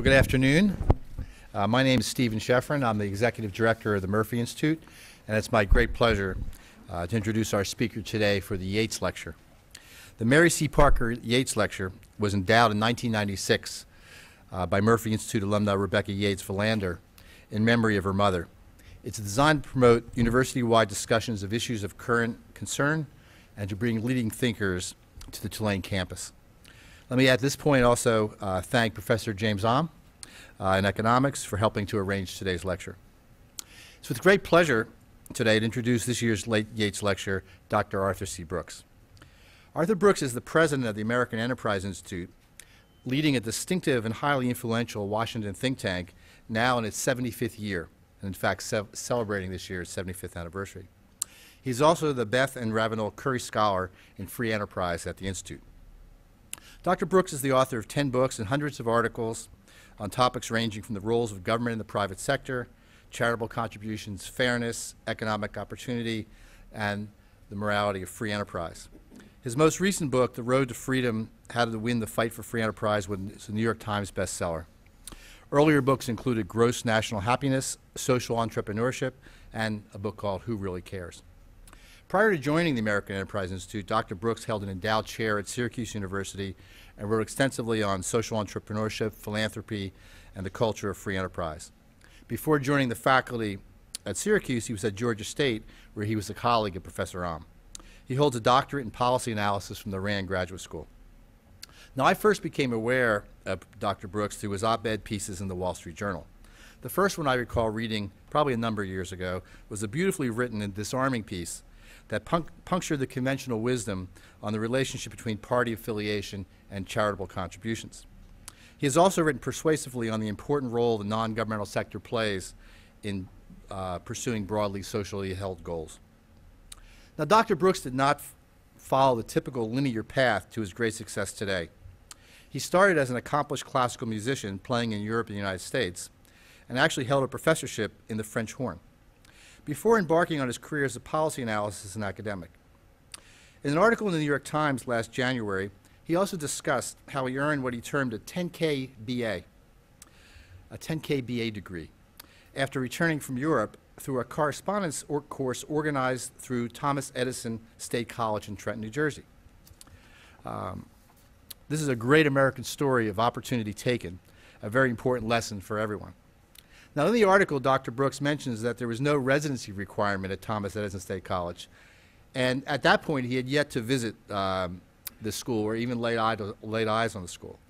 Well, good afternoon. My name is Stephen Sheffrin. I'm the Executive Director of the Murphy Institute, and it's my great pleasure to introduce our speaker today for the Yates Lecture. The Mary C. Parker Yates Lecture was endowed in 1996 by Murphy Institute alumna Rebecca Yates Valander in memory of her mother. It's designed to promote university-wide discussions of issues of current concern and to bring leading thinkers to the Tulane campus. Let me at this point also thank Professor James Ahm in economics for helping to arrange today's lecture. It's with great pleasure today to introduce this year's late Yates Lecture, Dr. Arthur C. Brooks. Arthur Brooks is the president of the American Enterprise Institute, leading a distinctive and highly influential Washington think tank now in its 75th year, and in fact celebrating this year's 75th anniversary. He's also the Beth and Ravenel Curry Scholar in Free Enterprise at the Institute. Dr. Brooks is the author of 10 books and hundreds of articles on topics ranging from the roles of government in the private sector, charitable contributions, fairness, economic opportunity, and the morality of free enterprise. His most recent book, The Road to Freedom, How to Win the Fight for Free Enterprise, was a New York Times bestseller. Earlier books included Gross National Happiness, Social Entrepreneurship, and a book called Who Really Cares? Prior to joining the American Enterprise Institute, Dr. Brooks held an endowed chair at Syracuse University and wrote extensively on social entrepreneurship, philanthropy, and the culture of free enterprise. Before joining the faculty at Syracuse, he was at Georgia State, where he was a colleague of Professor Ahm. He holds a doctorate in policy analysis from the Rand Graduate School. Now, I first became aware of Dr. Brooks through his op-ed pieces in the Wall Street Journal. The first one I recall reading, probably a number of years ago, was a beautifully written and disarming piece that punctured the conventional wisdom on the relationship between party affiliation and charitable contributions. He has also written persuasively on the important role the non-governmental sector plays in pursuing broadly socially held goals. Now, Dr. Brooks did not follow the typical linear path to his great success today. He started as an accomplished classical musician playing in Europe and the United States, and actually held a professorship in the French Horn, before embarking on his career as a policy analyst and academic. In an article in the New York Times last January, he also discussed how he earned what he termed a 10K BA degree, after returning from Europe through a correspondence course organized through Thomas Edison State College in Trenton, New Jersey. This is a great American story of opportunity taken, a very important lesson for everyone. Now, in the article, Dr. Brooks mentions that there was no residency requirement at Thomas Edison State College, and at that point he had yet to visit the school or even laid eyes on the school.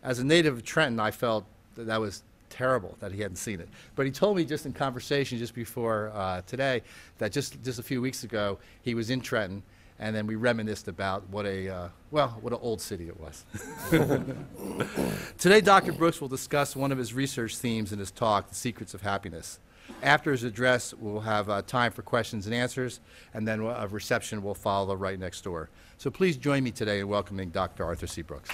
As a native of Trenton, I felt that was terrible that he hadn't seen it. But he told me just in conversation just before today that just a few weeks ago he was in Trenton, and then we reminisced about what an old city it was. Today, Dr. Brooks will discuss one of his research themes in his talk, The Secrets of Happiness. After his address, we'll have time for questions and answers, and then a reception will follow right next door. So please join me today in welcoming Dr. Arthur C. Brooks.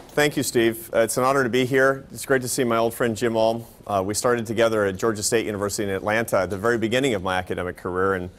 Thank you, Steve. It's an honor to be here. It's great to see my old friend Jim Alm. We started together at Georgia State University in Atlanta at the very beginning of my academic career, and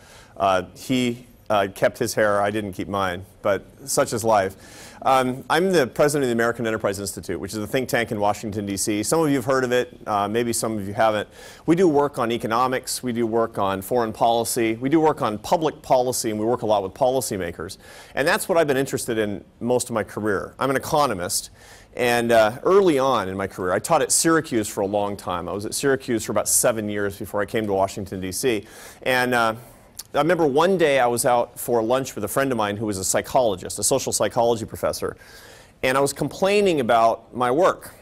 he kept his hair. I didn't keep mine, but such is life. I'm the president of the American Enterprise Institute, which is a think tank in Washington, D.C. Some of you have heard of it. Maybe some of you haven't. We do work on economics. We do work on foreign policy. We do work on public policy, and we work a lot with policymakers. And that's what I've been interested in most of my career. I'm an economist. And early on in my career, I taught at Syracuse for a long time. I was at Syracuse for about 7 years before I came to Washington, D.C. And I remember one day I was out for lunch with a friend of mine who was a psychologist, a social psychology professor. And I was complaining about my work.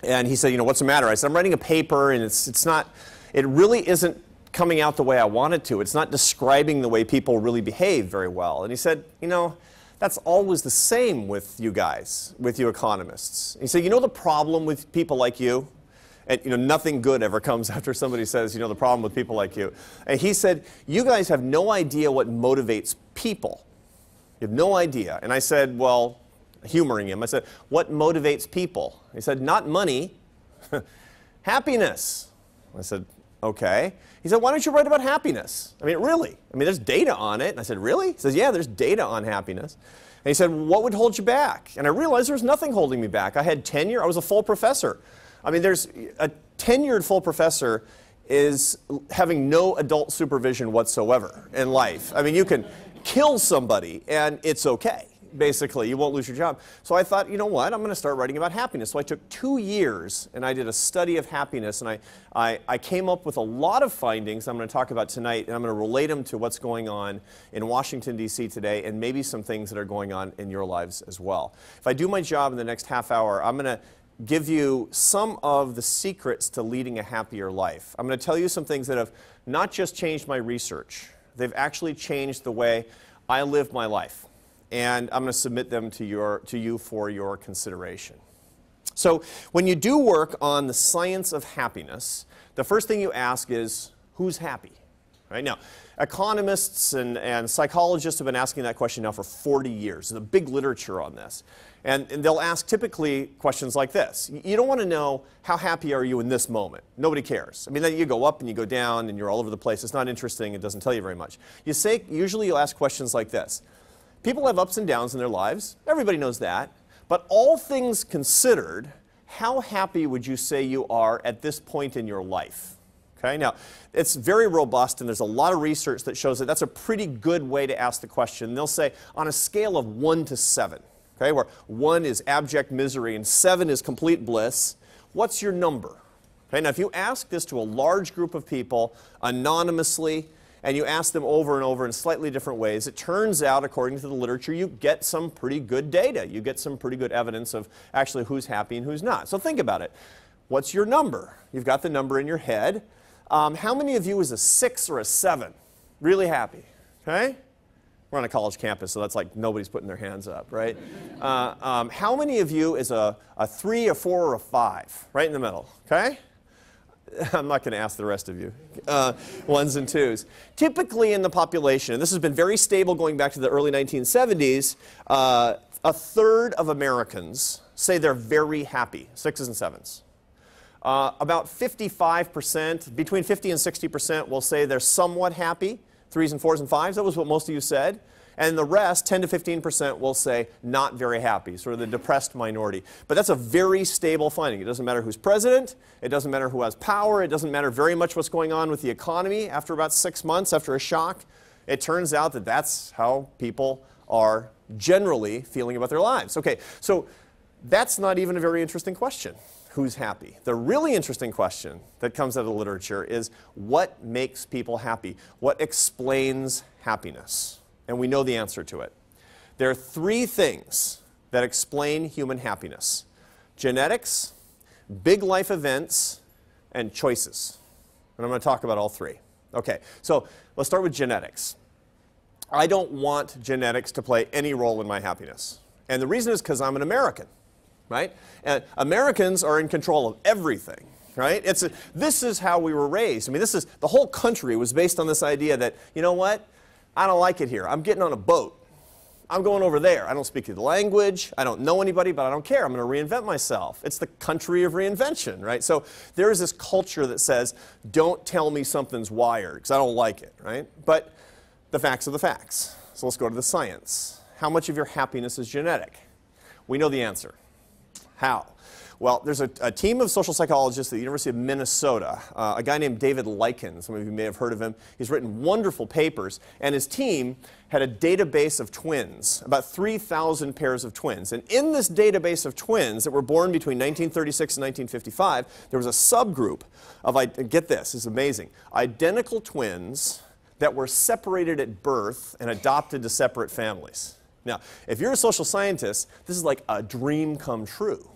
And he said, you know, what's the matter? I said, I'm writing a paper, and it really isn't coming out the way I want it to. It's not describing the way people really behave very well. And he said, you know, that's always the same with you guys, with you economists. He said, you know the problem with people like you? And you know, nothing good ever comes after somebody says, you know, the problem with people like you. And he said, you guys have no idea what motivates people. You have no idea. And I said, well, humoring him, I said, what motivates people? He said, not money, happiness. I said, Okay. He said, why don't you write about happiness? I mean, really? I mean, there's data on it. And I said, really? He says, yeah, there's data on happiness. And he said, what would hold you back? And I realized there was nothing holding me back. I had tenure. I was a full professor. I mean, there's a tenured full professor is having no adult supervision whatsoever in life. I mean, you can kill somebody and it's okay. Basically, you won't lose your job. So I thought, you know what, I'm going to start writing about happiness. So I took 2 years and I did a study of happiness, and I came up with a lot of findings I'm going to talk about tonight, and I'm going to relate them to what's going on in Washington, D.C. today, and maybe some things that are going on in your lives as well. If I do my job in the next half hour, I'm going to give you some of the secrets to leading a happier life. I'm going to tell you some things that have not just changed my research, they've actually changed the way I live my life. And I'm going to submit them to you for your consideration. So when you do work on the science of happiness, the first thing you ask is, who's happy? Right? Now, economists and psychologists have been asking that question now for 40 years. There's a big literature on this. And they'll ask typically questions like this. You don't want to know how happy are you in this moment. Nobody cares. I mean, you go up and you go down and you're all over the place. It's not interesting. It doesn't tell you very much. Usually you'll ask questions like this. People have ups and downs in their lives. Everybody knows that. But all things considered, how happy would you say you are at this point in your life? Okay, now, it's very robust, and there's a lot of research that shows that that's a pretty good way to ask the question. They'll say, on a scale of 1 to 7, okay, where 1 is abject misery and 7 is complete bliss, what's your number? Okay, now, if you ask this to a large group of people anonymously, and you ask them over and over in slightly different ways, it turns out, according to the literature, you get some pretty good data. You get some pretty good evidence of actually who's happy and who's not. So think about it. What's your number? You've got the number in your head. How many of you is a 6 or a 7? Really happy, okay? We're on a college campus, so that's like nobody's putting their hands up, right? How many of you is a 3, a 4, or a 5? Right in the middle, okay? I'm not going to ask the rest of you. 1s and 2s. Typically in the population, and this has been very stable going back to the early 1970s, a third of Americans say they're very happy, 6s and 7s. About 55%, between 50 and 60% will say they're somewhat happy, 3s and 4s and 5s. That was what most of you said. And the rest, 10 to 15%, will say not very happy, sort of the depressed minority. But that's a very stable finding. It doesn't matter who's president. It doesn't matter who has power. It doesn't matter very much what's going on with the economy. After about 6 months, after a shock, it turns out that that's how people are generally feeling about their lives. Okay, so that's not even a very interesting question. Who's happy? The really interesting question that comes out of the literature is what makes people happy? What explains happiness? And we know the answer to it. There are 3 things that explain human happiness: genetics, big life events, and choices. And I'm going to talk about all 3. Okay, so let's start with genetics. I don't want genetics to play any role in my happiness. And the reason is because I'm an American, right? And Americans are in control of everything. Right? This is how we were raised. I mean, the whole country was based on this idea that, you know what? I don't like it here. I'm getting on a boat. I'm going over there. I don't speak the language. I don't know anybody, but I don't care. I'm going to reinvent myself. It's the country of reinvention, right? So there is this culture that says, don't tell me something's wired, because I don't like it, right? But the facts are the facts. So let's go to the science. How much of your happiness is genetic? We know the answer. How? Well, there's a team of social psychologists at the University of Minnesota, a guy named David Lycan. Some of you may have heard of him. He's written wonderful papers, and his team had a database of twins, about 3,000 pairs of twins. And in this database of twins that were born between 1936 and 1955, there was a subgroup of, get this is amazing, identical twins that were separated at birth and adopted to separate families. Now, if you're a social scientist, this is like a dream come true.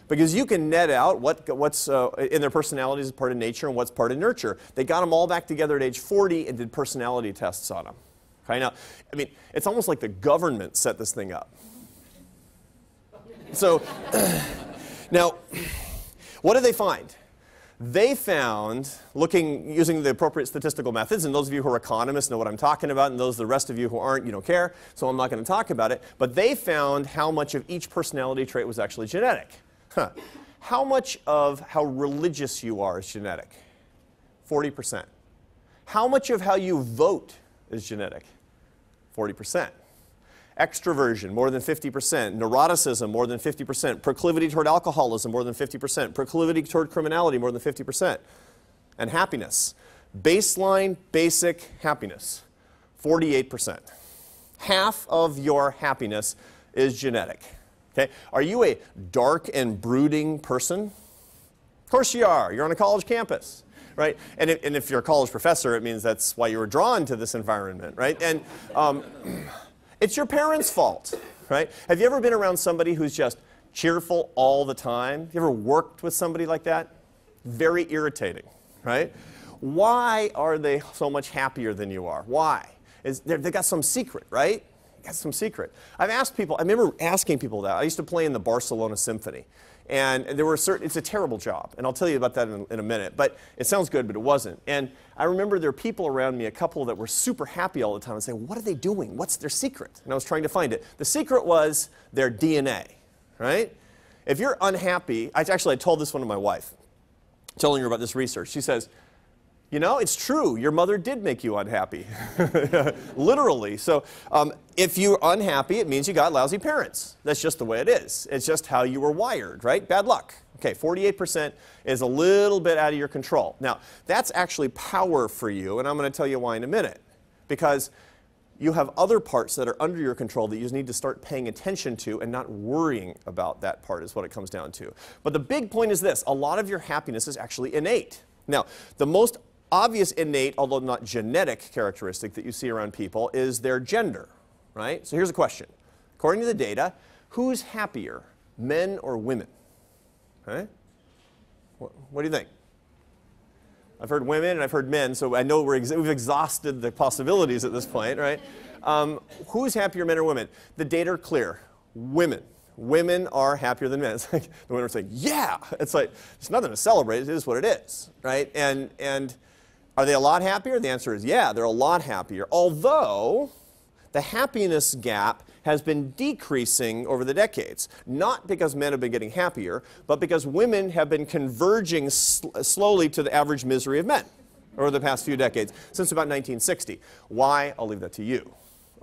Because you can net out what's in their personalities as part of nature and what's part of nurture. They got them all back together at age 40 and did personality tests on them. Okay, now, I mean, it's almost like the government set this thing up. So, now, what did they find? They found, using the appropriate statistical methods, and those of you who are economists know what I'm talking about, and the rest of you who aren't, you don't care, so I'm not going to talk about it, but they found how much of each personality trait was actually genetic. How much of how religious you are is genetic? 40%. How much of how you vote is genetic? 40%. Extroversion, more than 50%. Neuroticism, more than 50%. Proclivity toward alcoholism, more than 50%. Proclivity toward criminality, more than 50%. And happiness. Baseline, basic happiness, 48%. Half of your happiness is genetic. Okay? Are you a dark and brooding person? Of course you are. You're on a college campus. Right? And if you're a college professor, it means that's why you were drawn to this environment, right? And it's your parents' fault, right? Have you ever been around somebody who's just cheerful all the time? You ever worked with somebody like that? Very irritating, right? Why are they so much happier than you are? Why? They've got some secret, right? Got some secret. I've asked people, I remember asking people that. I used to play in the Barcelona Symphony. And there were it's a terrible job, and I'll tell you about that in a minute. But it sounds good, but it wasn't. And I remember there were people around me, a couple that were super happy all the time, and say, what are they doing? What's their secret? And I was trying to find it. The secret was their DNA, right? If you're unhappy, I told this one to my wife, telling her about this research. She says, you know, it's true. Your mother did make you unhappy, literally. So if you're unhappy, it means you got lousy parents. That's just the way it is. It's just how you were wired, right? Bad luck. Okay, 48% is a little bit out of your control. Now, that's actually power for you, and I'm going to tell you why in a minute. Because you have other parts that are under your control that you just need to start paying attention to and not worrying about that part is what it comes down to. But the big point is this. A lot of your happiness is actually innate. Now, the most obvious innate, although not genetic, characteristic that you see around people is their gender, right? So here's a question. According to the data, who's happier, men or women? Okay? What do you think? I've heard women and I've heard men, so I know we've exhausted the possibilities at this point, right? Who's happier, men or women? The data are clear. Women. Women are happier than men. It's like the women are saying, yeah! It's like, it's nothing to celebrate, it is what it is, right? And are they a lot happier? The answer is yeah, they're a lot happier. Although the happiness gap has been decreasing over the decades. Not because men have been getting happier, but because women have been converging slowly to the average misery of men over the past few decades, since about 1960. Why? I'll leave that to you.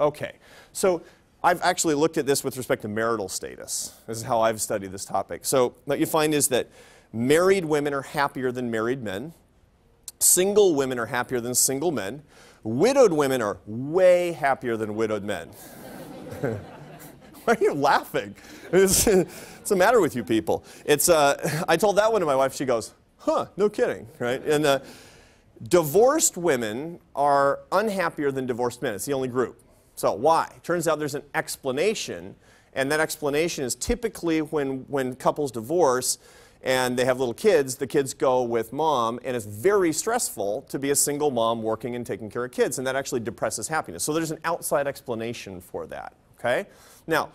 Okay, so I've actually looked at this with respect to marital status. This is how I've studied this topic. So what you find is that married women are happier than married men. Single women are happier than single men. Widowed women are way happier than widowed men. Why are you laughing? What's the matter with you people? I told that one to my wife. She goes, huh, no kidding, right? And divorced women are unhappier than divorced men. It's the only group. So why? Turns out there's an explanation, and that explanation is typically when couples divorce and they have little kids, the kids go with mom, and it's very stressful to be a single mom working and taking care of kids, and that actually depresses happiness. So there's an outside explanation for that, okay? Now,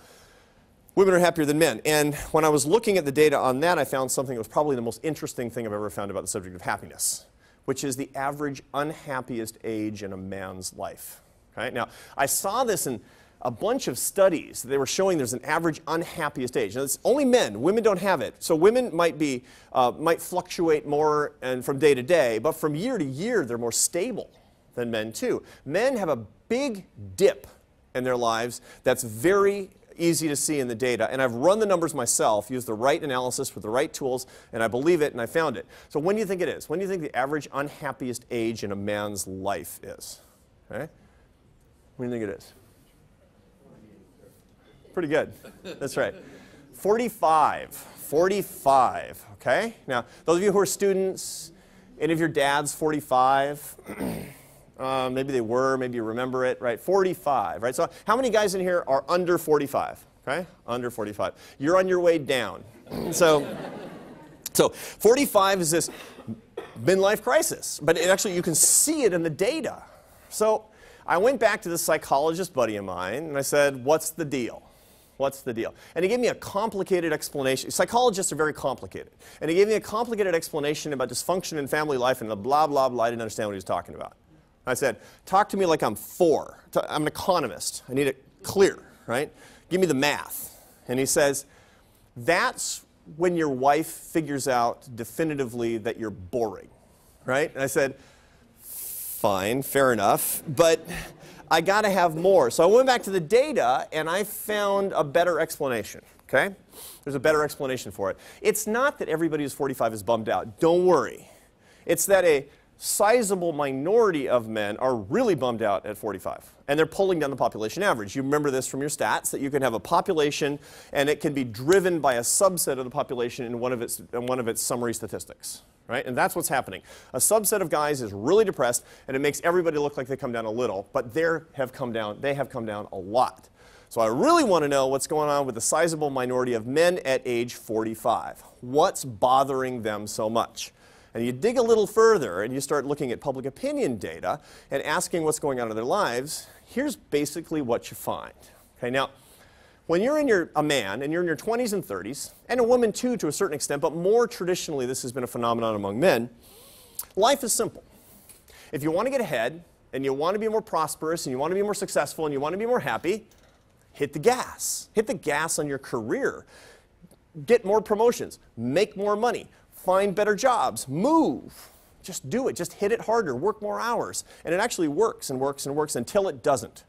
women are happier than men, and when I was looking at the data on that, I found something that was probably the most interesting thing I've ever found about the subject of happiness, which is the average unhappiest age in a man's life. Okay? Now, I saw this in a bunch of studies. They were showing there's an average unhappiest age. Now, it's only men. Women don't have it. So women might fluctuate more and from day to day, but from year to year, they're more stable than men too. Men have a big dip in their lives that's very easy to see in the data, and I've run the numbers myself, used the right analysis with the right tools, and I believe it, and I found it. So when do you think it is? When do you think the average unhappiest age in a man's life is? Okay? When do you think it is? Pretty good. That's right. 45. 45, okay? Now, those of you who are students, any of your dads 45? Maybe they were, maybe you remember it, right? 45, right? So how many guys in here are under 45, okay? Under 45. You're on your way down. So 45 is this midlife crisis, but actually you can see it in the data. So I went back to this psychologist buddy of mine, and I said, what's the deal? What's the deal? And he gave me a complicated explanation. Psychologists are very complicated. And he gave me a complicated explanation about dysfunction in family life and the blah, blah, blah. I didn't understand what he was talking about. I said, talk to me like I'm 4. I'm an economist. I need it clear, right? Give me the math. And he says, that's when your wife figures out definitively that you're boring, right? And I said, fine, fair enough, but I got to have more. So I went back to the data, and I found a better explanation, okay? There's a better explanation for it. It's not that everybody who's 45 is bummed out. Don't worry. It's that a sizable minority of men are really bummed out at 45, and they're pulling down the population average. You remember this from your stats, that you can have a population, and it can be driven by a subset of the population in one of its summary statistics. Right? And that's what's happening. A subset of guys is really depressed, and it makes everybody look like they come down a little, but they have come down a lot. So I really want to know what's going on with the sizable minority of men at age 45. What's bothering them so much? And you dig a little further, and you start looking at public opinion data and asking what's going on in their lives. Here's basically what you find. Okay, now, when you're a man, and you're in your 20s and 30s, and a woman too to a certain extent, but more traditionally this has been a phenomenon among men, life is simple. If you want to get ahead, and you want to be more prosperous, and you want to be more successful, and you want to be more happy, hit the gas. Hit the gas on your career. Get more promotions. Make more money. Find better jobs. Move. Just do it. Just hit it harder. Work more hours. And it actually works and works and works until it doesn't.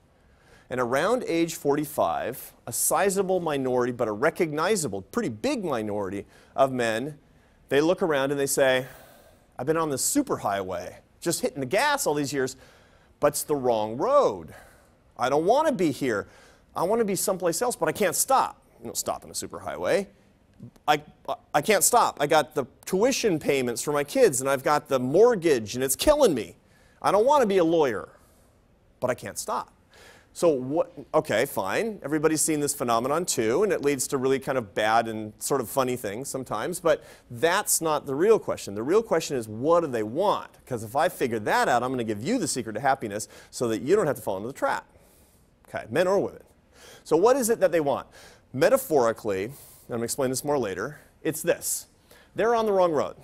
And around age 45, a sizable minority, but a recognizable, pretty big minority of men, they look around and they say, I've been on the superhighway, just hitting the gas all these years, but it's the wrong road. I don't want to be here. I want to be someplace else, but I can't stop. You don't stop in a superhighway. I can't stop. I got the tuition payments for my kids, and I've got the mortgage, and it's killing me. I don't want to be a lawyer, but I can't stop. So what, okay, fine. Everybody's seen this phenomenon too, and it leads to really kind of bad and sort of funny things sometimes, but that's not the real question. The real question is, what do they want? Because if I figure that out, I'm going to give you the secret to happiness so that you don't have to fall into the trap. Okay, men or women. So what is it that they want? Metaphorically, and I'm going to explain this more later, it's this. They're on the wrong road.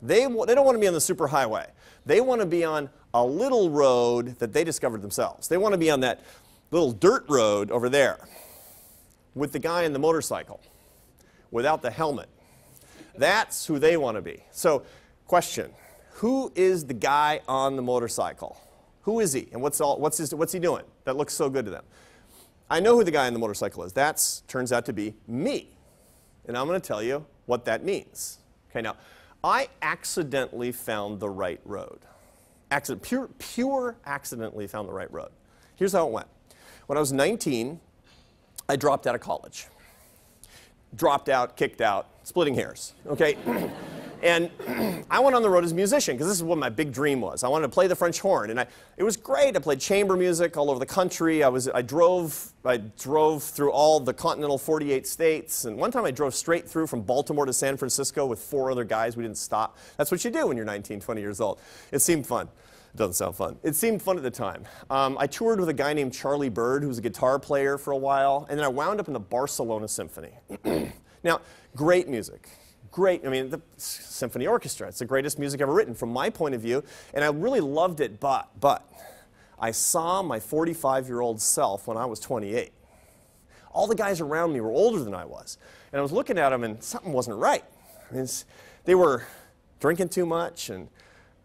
They don't want to be on the superhighway. They want to be on a little road that they discovered themselves. They want to be on that little dirt road over there with the guy in the motorcycle without the helmet. That's who they want to be. So, question, who is the guy on the motorcycle? Who is he, and what's he doing that looks so good to them? I know who the guy on the motorcycle is. That turns out to be me. And I'm going to tell you what that means. Okay, now, I accidentally found the right road. Pure accidentally found the right road. Here's how it went. When I was 19, I dropped out of college. Dropped out, kicked out, splitting hairs, okay? And I went on the road as a musician, because this is what my big dream was. I wanted to play the French horn, and it was great. I played chamber music all over the country. I drove through all the continental 48 states, and one time I drove straight through from Baltimore to San Francisco with 4 other guys. We didn't stop. That's what you do when you're 19, 20 years old. It seemed fun. It doesn't sound fun. It seemed fun at the time. I toured with a guy named Charlie Bird, who was a guitar player for a while, and then I wound up in the Barcelona Symphony. Now, great music. Great, I mean, the symphony orchestra, it's the greatest music ever written from my point of view, and I really loved it, but I saw my 45-year-old self when I was 28. All the guys around me were older than I was, and I was looking at them and something wasn't right. I mean, they were drinking too much, and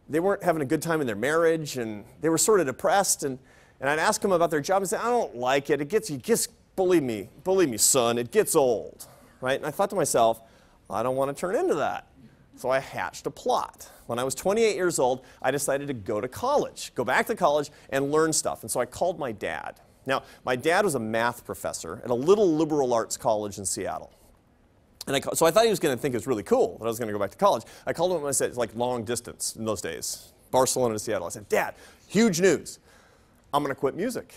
they weren't having a good time in their marriage, and they were sort of depressed, and I'd ask them about their job and say, I don't like it, believe me, son, it gets old, right? And I thought to myself, I don't want to turn into that. So I hatched a plot. When I was 28 years old, I decided to go back to college and learn stuff. And so I called my dad. Now, my dad was a math professor at a little liberal arts college in Seattle. And so I thought he was going to think it was really cool that I was going to go back to college. I called him and I said, it's like long distance in those days, Barcelona to Seattle. I said, Dad, huge news. I'm going to quit music.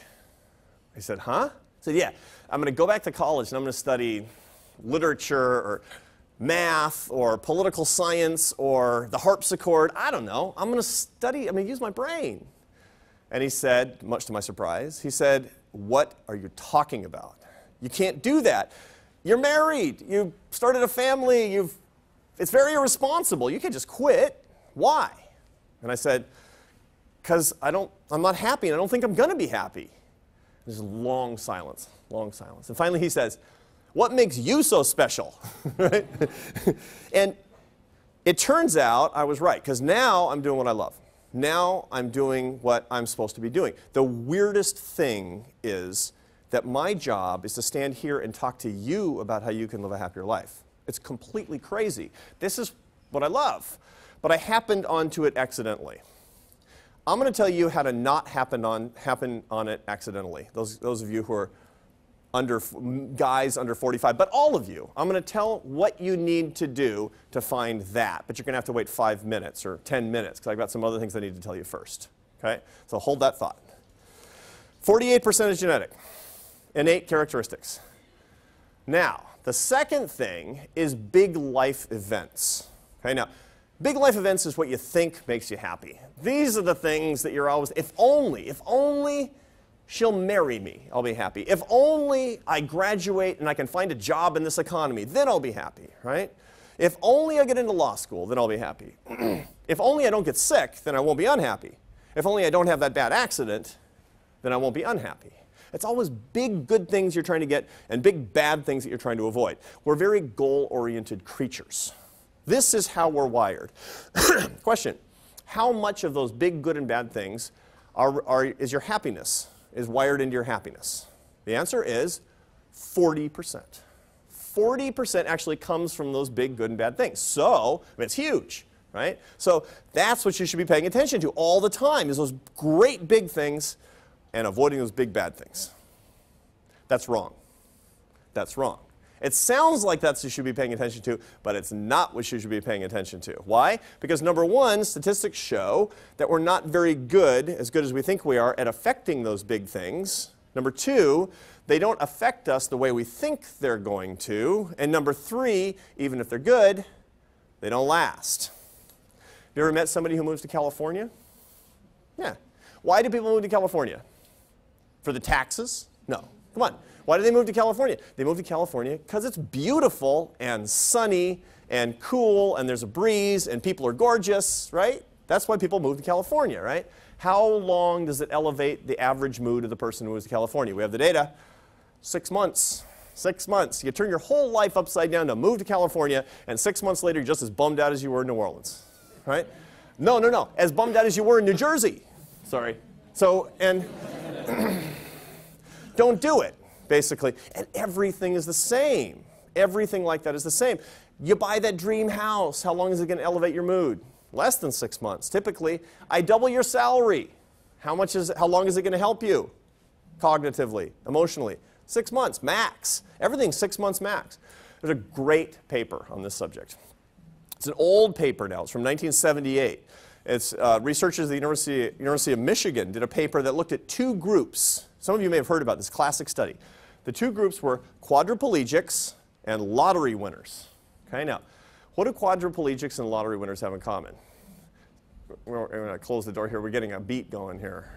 He said, huh? I said, yeah, I'm going to go back to college and I'm going to study literature or math or political science or the harpsichord. I don't know. I'm going to use my brain. And he said, much to my surprise, he said, what are you talking about? You can't do that. You're married. You started a family. It's very irresponsible. You can't just quit. Why? And I said, because I'm not happy and I don't think I'm going to be happy. There's a long silence, long silence. And finally he says, what makes you so special? Right? And It turns out I was right, because now I'm doing what I love. Now I'm doing what I'm supposed to be doing. The weirdest thing is that my job is to stand here and talk to you about how you can live a happier life. It's completely crazy. This is what I love, but I happened onto it accidentally. I'm going to tell you how to not happen on it accidentally. Those of you who are guys under 45, but all of you. I'm going to tell what you need to do to find that, but you're going to have to wait 5 minutes or 10 minutes because I've got some other things I need to tell you first. Okay? So hold that thought. 48% is genetic, innate characteristics. Now, the second thing is big life events. Okay? Now, big life events is what you think makes you happy. These are the things that you're always, if only she'll marry me, I'll be happy. If only I graduate and I can find a job in this economy, then I'll be happy, right? If only I get into law school, then I'll be happy. If only I don't get sick, then I won't be unhappy. If only I don't have that bad accident, then I won't be unhappy. It's always big good things you're trying to get and big bad things that you're trying to avoid. We're very goal-oriented creatures. This is how we're wired. Question, how much of those big good and bad things is your happiness? Is wired into your happiness? The answer is 40%. 40% actually comes from those big good and bad things. So, I mean, it's huge, right? So that's what you should be paying attention to all the time, is those great big things and avoiding those big bad things. That's wrong. That's wrong. It sounds like that's what you should be paying attention to, but it's not what you should be paying attention to. Why? Because number one, statistics show that we're not very good, as good as we think we are, at affecting those big things. Number two, they don't affect us the way we think they're going to. And number three, even if they're good, they don't last. Have you ever met somebody who moves to California? Yeah. Why do people move to California? For the taxes? No. Come on. Why do they move to California? They move to California because it's beautiful and sunny and cool and there's a breeze and people are gorgeous, right? That's why people move to California, right? How long does it elevate the average mood of the person who moves to California? We have the data. 6 months. 6 months. You turn your whole life upside down to move to California, and 6 months later you're just as bummed out as you were in New Orleans, right? No. As bummed out as you were in New Jersey. Sorry. So, and don't do it. Basically, and everything is the same. Everything like that is the same. You buy that dream house. How long is it going to elevate your mood? Less than 6 months. Typically, I double your salary. How long is it going to help you? Cognitively, emotionally. 6 months, max. Everything's 6 months max. There's a great paper on this subject. It's an old paper now. It's from 1978. It's researchers at the University of Michigan did a paper that looked at two groups. Some of you may have heard about this classic study. The two groups were quadriplegics and lottery winners. Okay, now, what do quadriplegics and lottery winners have in common? We're going to close the door here. We're getting a beat going here.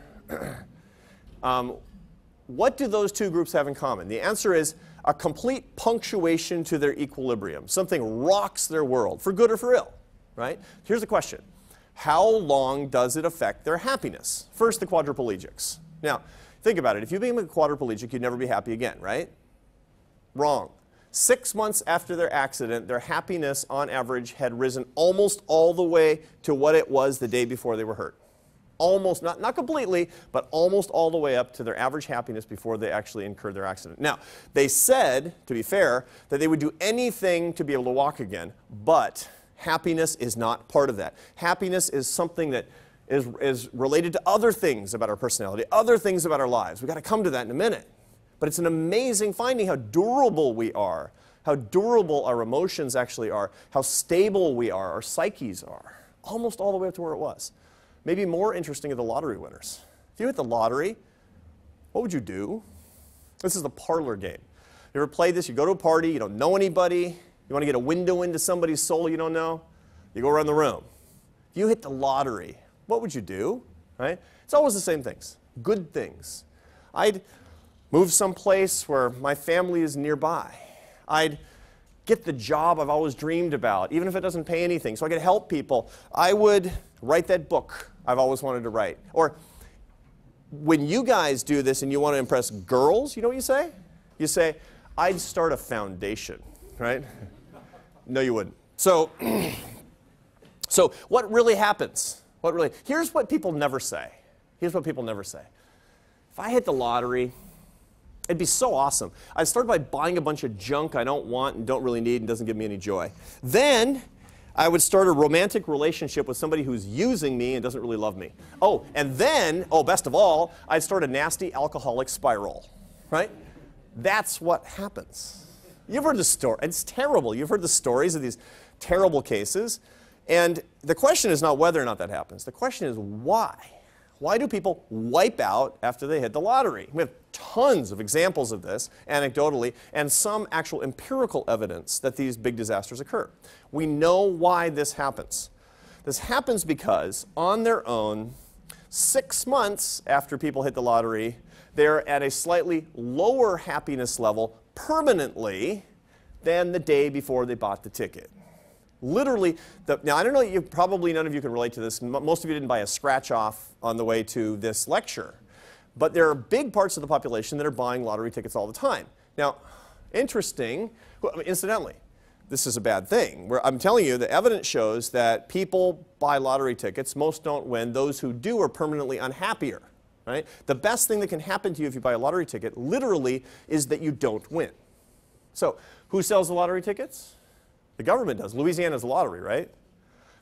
What do those two groups have in common? The answer is a complete punctuation to their equilibrium. Something rocks their world, for good or for ill, right? Here's the question. How long does it affect their happiness? First, the quadriplegics. Now, think about it. If you became a quadriplegic, you'd never be happy again, right? Wrong. 6 months after their accident, their happiness, on average, had risen almost all the way to what it was the day before they were hurt. Almost, not completely, but almost all the way up to their average happiness before they actually incurred their accident. Now, they said, to be fair, that they would do anything to be able to walk again, but happiness is not part of that. Happiness is something that is related to other things about our personality, other things about our lives. We've got to come to that in a minute. But it's an amazing finding how durable we are, how durable our emotions actually are, how stable we are, our psyches are, almost all the way up to where it was. Maybe more interesting are the lottery winners. If you hit the lottery, what would you do? This is the parlor game. You ever played this? You go to a party, you don't know anybody, you want to get a window into somebody's soul you don't know, you go around the room. If you hit the lottery, what would you do? Right? It's always the same things, good things. I'd move someplace where my family is nearby. I'd get the job I've always dreamed about, even if it doesn't pay anything, so I could help people. I would write that book I've always wanted to write. Or when you guys do this and you want to impress girls, you know what you say? You say, I'd start a foundation, right? No, you wouldn't. So So what really happens? Here's what people never say. Here's what people never say. If I hit the lottery, it'd be so awesome. I'd start by buying a bunch of junk I don't want and don't really need and doesn't give me any joy. Then I would start a romantic relationship with somebody who's using me and doesn't really love me. Oh, and then, best of all, I'd start a nasty alcoholic spiral, right? That's what happens. You've heard the story. It's terrible. You've heard the stories of these terrible cases. And the question is not whether or not that happens. The question is why. Why do people wipe out after they hit the lottery? We have tons of examples of this, anecdotally, and some actual empirical evidence that these big disasters occur. We know why this happens. This happens because, on their own, 6 months after people hit the lottery, they're at a slightly lower happiness level permanently than the day before they bought the ticket. Literally, now I don't know, probably none of you can relate to this. Most of you didn't buy a scratch off on the way to this lecture. But there are big parts of the population that are buying lottery tickets all the time. Now, incidentally, this is a bad thing. I'm telling you, the evidence shows that people buy lottery tickets, most don't win. Those who do are permanently unhappier. Right? The best thing that can happen to you if you buy a lottery ticket, literally, is that you don't win. So, who sells the lottery tickets? The government does. Louisiana's a lottery, right?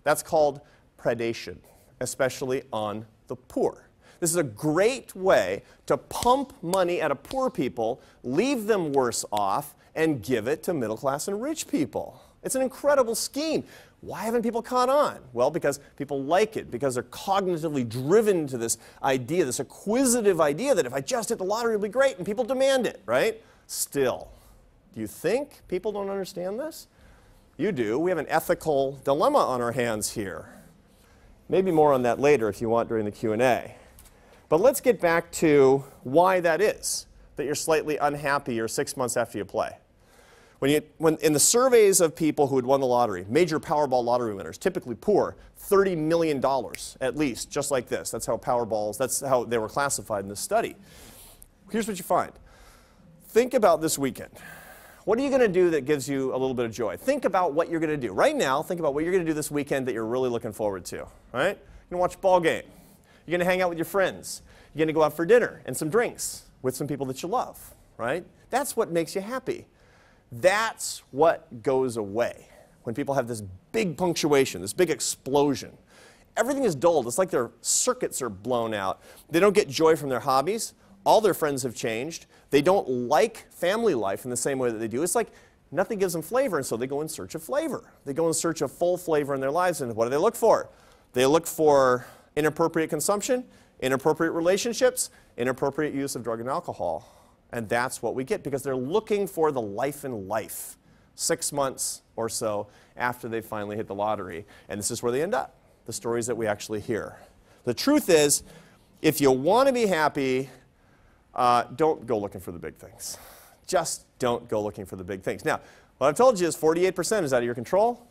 That's called predation, especially on the poor. This is a great way to pump money out of poor people, leave them worse off, and give it to middle class and rich people. It's an incredible scheme. Why haven't people caught on? Well, because people like it, because they're cognitively driven to this idea, this acquisitive idea that if I just hit the lottery, it'll be great, and people demand it, right? Still, do you think people don't understand this? You do. We have an ethical dilemma on our hands here. Maybe more on that later if you want during the Q&A. But let's get back to why that is, that you're slightly unhappy or 6 months after you play. When in the surveys of people who had won the lottery, major Powerball lottery winners, typically poor, $30 million at least, just like this. That's how that's how they were classified in this study. Here's what you find. Think about this weekend. What are you going to do that gives you a little bit of joy? Think about what you're going to do. Right now, think about what you're going to do this weekend that you're really looking forward to. Right? You're going to watch a ball game. You're going to hang out with your friends. You're going to go out for dinner and some drinks with some people that you love. Right? That's what makes you happy. That's what goes away when people have this big punctuation, this big explosion. Everything is dulled. It's like their circuits are blown out. They don't get joy from their hobbies. All their friends have changed. They don't like family life in the same way that they do. It's like nothing gives them flavor, and so they go in search of flavor. They go in search of full flavor in their lives, and what do they look for? They look for inappropriate consumption, inappropriate relationships, inappropriate use of drug and alcohol. And that's what we get because they're looking for the life in life 6 months or so after they finally hit the lottery. And this is where they end up, the stories that we actually hear. The truth is, if you want to be happy, don't go looking for the big things. Just don't go looking for the big things. Now, what I've told you is 48% is out of your control.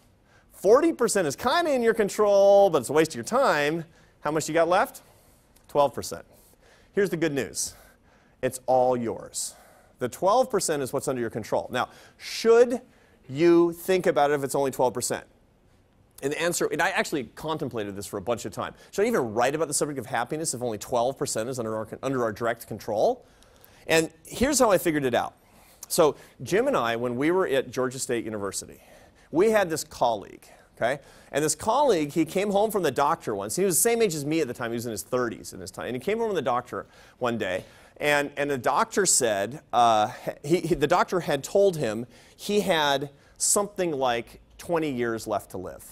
40% is kind of in your control, but it's a waste of your time. How much you got left? 12%. Here's the good news. It's all yours. The 12% is what's under your control. Now, should you think about it if it's only 12%? And the answer, and I actually contemplated this for a bunch of time. Should I even write about the subject of happiness if only 12% is under our direct control? And here's how I figured it out. So Jim and I, when we were at Georgia State University, we had this colleague, okay? And this colleague, he came home from the doctor once. He was the same age as me at the time. He was in his 30s in his time. And he came home from the doctor one day. And the doctor said, the doctor had told him he had something like 20 years left to live.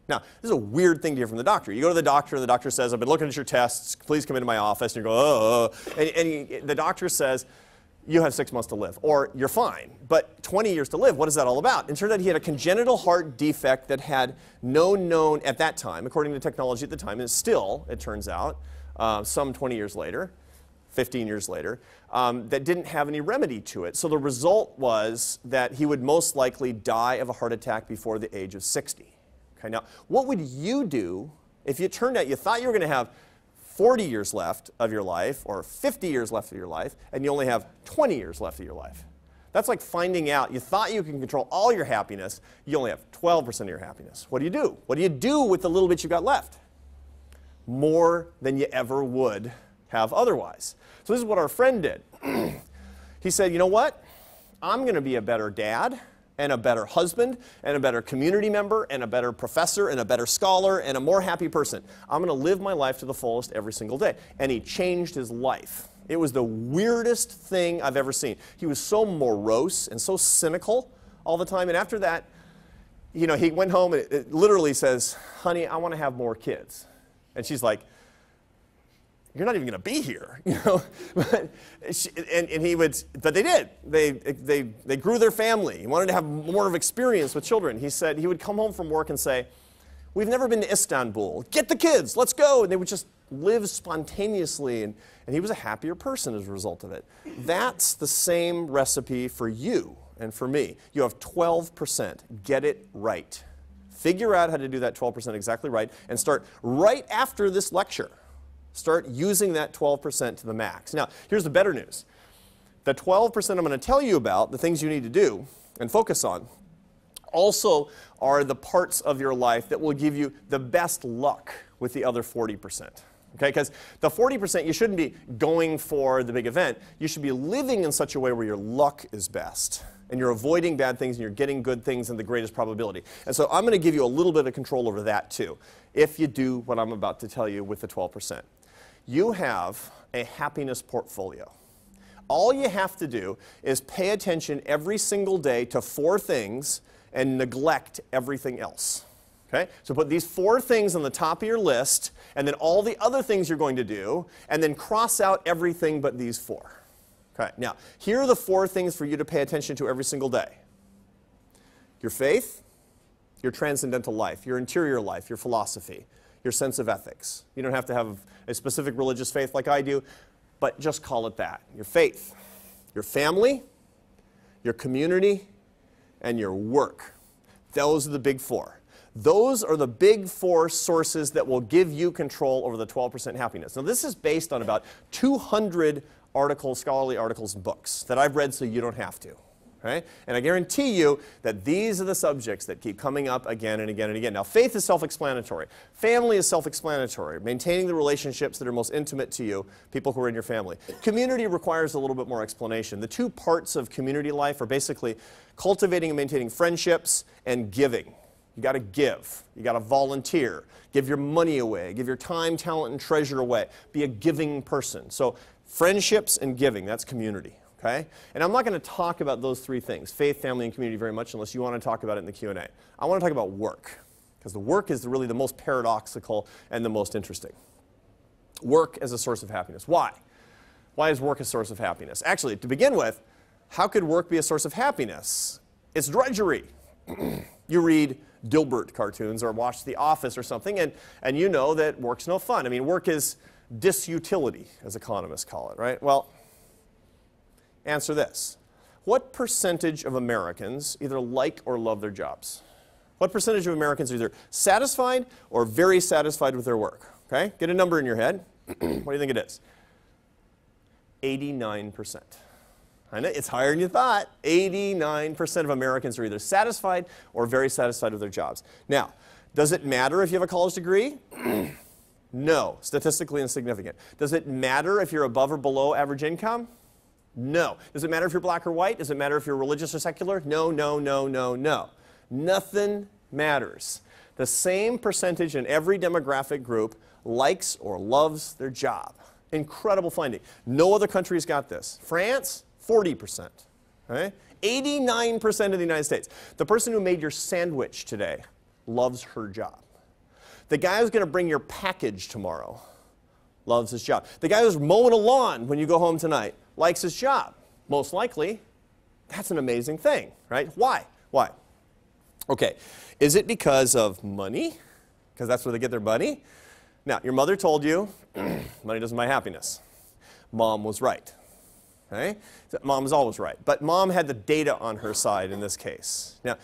Now, this is a weird thing to hear from the doctor. You go to the doctor, and the doctor says, I've been looking at your tests. Please come into my office. And you go, oh. And the doctor says, you have 6 months to live, or you're fine. But 20 years to live, what is that all about? It turned out he had a congenital heart defect that had no known, at that time, according to technology at the time, and still, it turns out, some 20 years later, 15 years later, that didn't have any remedy to it. So the result was that he would most likely die of a heart attack before the age of 60. Okay, now, what would you do if it turned out you thought you were going to have 40 years left of your life or 50 years left of your life, and you only have 20 years left of your life? That's like finding out you thought you can control all your happiness. You only have 12% of your happiness. What do you do? What do you do with the little bit you got left? More than you ever would have otherwise. So this is what our friend did. He said, you know what? I'm going to be a better dad, and a better husband, and a better community member, and a better professor, and a better scholar, and a more happy person. I'm going to live my life to the fullest every single day. And he changed his life. It was the weirdest thing I've ever seen. He was so morose and so cynical all the time. And after that, you know, he went home and it literally says, honey, I want to have more kids. And she's like, you're not even going to be here, you know. But they did. They grew their family. He wanted to have more of experience with children. He said he would come home from work and say, we've never been to Istanbul. Get the kids, let's go. And they would just live spontaneously, and he was a happier person as a result of it. That's the same recipe for you and for me. You have 12%. Get it right. Figure out how to do that 12% exactly right, and start right after this lecture. Start using that 12% to the max. Now, here's the better news. The 12% I'm going to tell you about, the things you need to do and focus on, also are the parts of your life that will give you the best luck with the other 40%. Okay? Because the 40%, you shouldn't be going for the big event. You should be living in such a way where your luck is best, and you're avoiding bad things, and you're getting good things in the greatest probability. And so I'm going to give you a little bit of control over that too, if you do what I'm about to tell you with the 12%. You have a happiness portfolio. All you have to do is pay attention every single day to 4 things and neglect everything else. Okay? So put these 4 things on the top of your list, and then all the other things you're going to do, and then cross out everything but these 4. Okay? Now, here are the 4 things for you to pay attention to every single day. Your faith, your transcendental life, your interior life, your philosophy, your sense of ethics. You don't have to have a specific religious faith like I do, but just call it that. Your faith, your family, your community, and your work. Those are the big 4. Those are the big 4 sources that will give you control over the 12% happiness. Now, this is based on about 200 articles, scholarly articles and books that I've read so you don't have to. Okay? And I guarantee you that these are the subjects that keep coming up again and again and again. Now, faith is self-explanatory. Family is self-explanatory. Maintaining the relationships that are most intimate to you, people who are in your family. Community requires a little bit more explanation. The 2 parts of community life are basically cultivating and maintaining friendships and giving. You got to give. You got to volunteer. Give your money away. Give your time, talent, and treasure away. Be a giving person. So friendships and giving, that's community. Okay? And I'm not going to talk about those 3 things, faith, family, and community, very much unless you want to talk about it in the Q&A. I want to talk about work, because the work is really the most paradoxical and the most interesting. Work as a source of happiness. Why? Why is work a source of happiness? Actually, to begin with, how could work be a source of happiness? It's drudgery. You read Dilbert cartoons or watch The Office or something, and you know that work's no fun. I mean, work is disutility, as economists call it, right? Well, answer this. What percentage of Americans either like or love their jobs? What percentage of Americans are either satisfied or very satisfied with their work? Okay? Get a number in your head. What do you think it is? 89%. I know, it's higher than you thought. 89% of Americans are either satisfied or very satisfied with their jobs. Now, does it matter if you have a college degree? No. Statistically insignificant. Does it matter if you're above or below average income? No. Does it matter if you're black or white? Does it matter if you're religious or secular? No, no, no, no, no. Nothing matters. The same percentage in every demographic group likes or loves their job. Incredible finding. No other country's got this. France, 40%. Okay? 89% of the United States. The person who made your sandwich today loves her job. The guy who's going to bring your package tomorrow loves his job. The guy who's mowing a lawn when you go home tonight likes his job. Most likely, that's an amazing thing, right? Why? Why? Okay, is it because of money? Because that's where they get their money? Now, your mother told you, money doesn't buy happiness. Mom was right, okay? Mom is always right. But mom had the data on her side in this case. Now,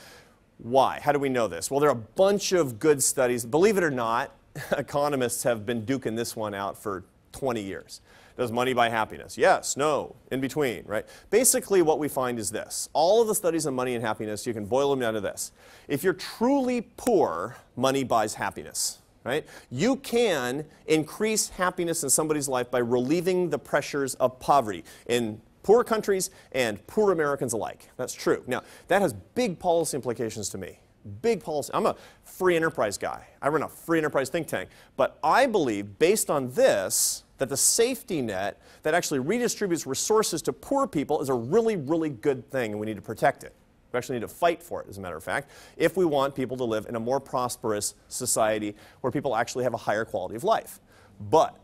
why? How do we know this? Well, there are a bunch of good studies. Believe it or not, economists have been duking this one out for 20 years. Does money buy happiness? Yes, no, in between, right? Basically what we find is this. All of the studies on money and happiness, you can boil them down to this. If you're truly poor, money buys happiness, right? You can increase happiness in somebody's life by relieving the pressures of poverty in poor countries and poor Americans alike. That's true. Now, that has big policy implications to me. Big policy. I'm a free enterprise guy. I run a free enterprise think tank. But I believe, based on this, that the safety net that actually redistributes resources to poor people is a really, really good thing, and we need to protect it. We actually need to fight for it, as a matter of fact, if we want people to live in a more prosperous society where people actually have a higher quality of life. But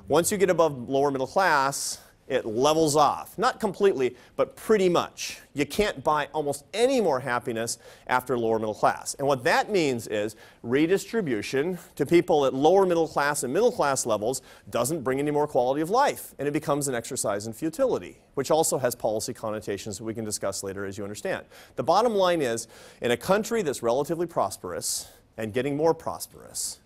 once you get above lower middle class, it levels off. Not completely, but pretty much. You can't buy almost any more happiness after lower middle class. And what that means is redistribution to people at lower middle class and middle class levels doesn't bring any more quality of life. And it becomes an exercise in futility, which also has policy connotations that we can discuss later as you understand. The bottom line is, in a country that's relatively prosperous and getting more prosperous,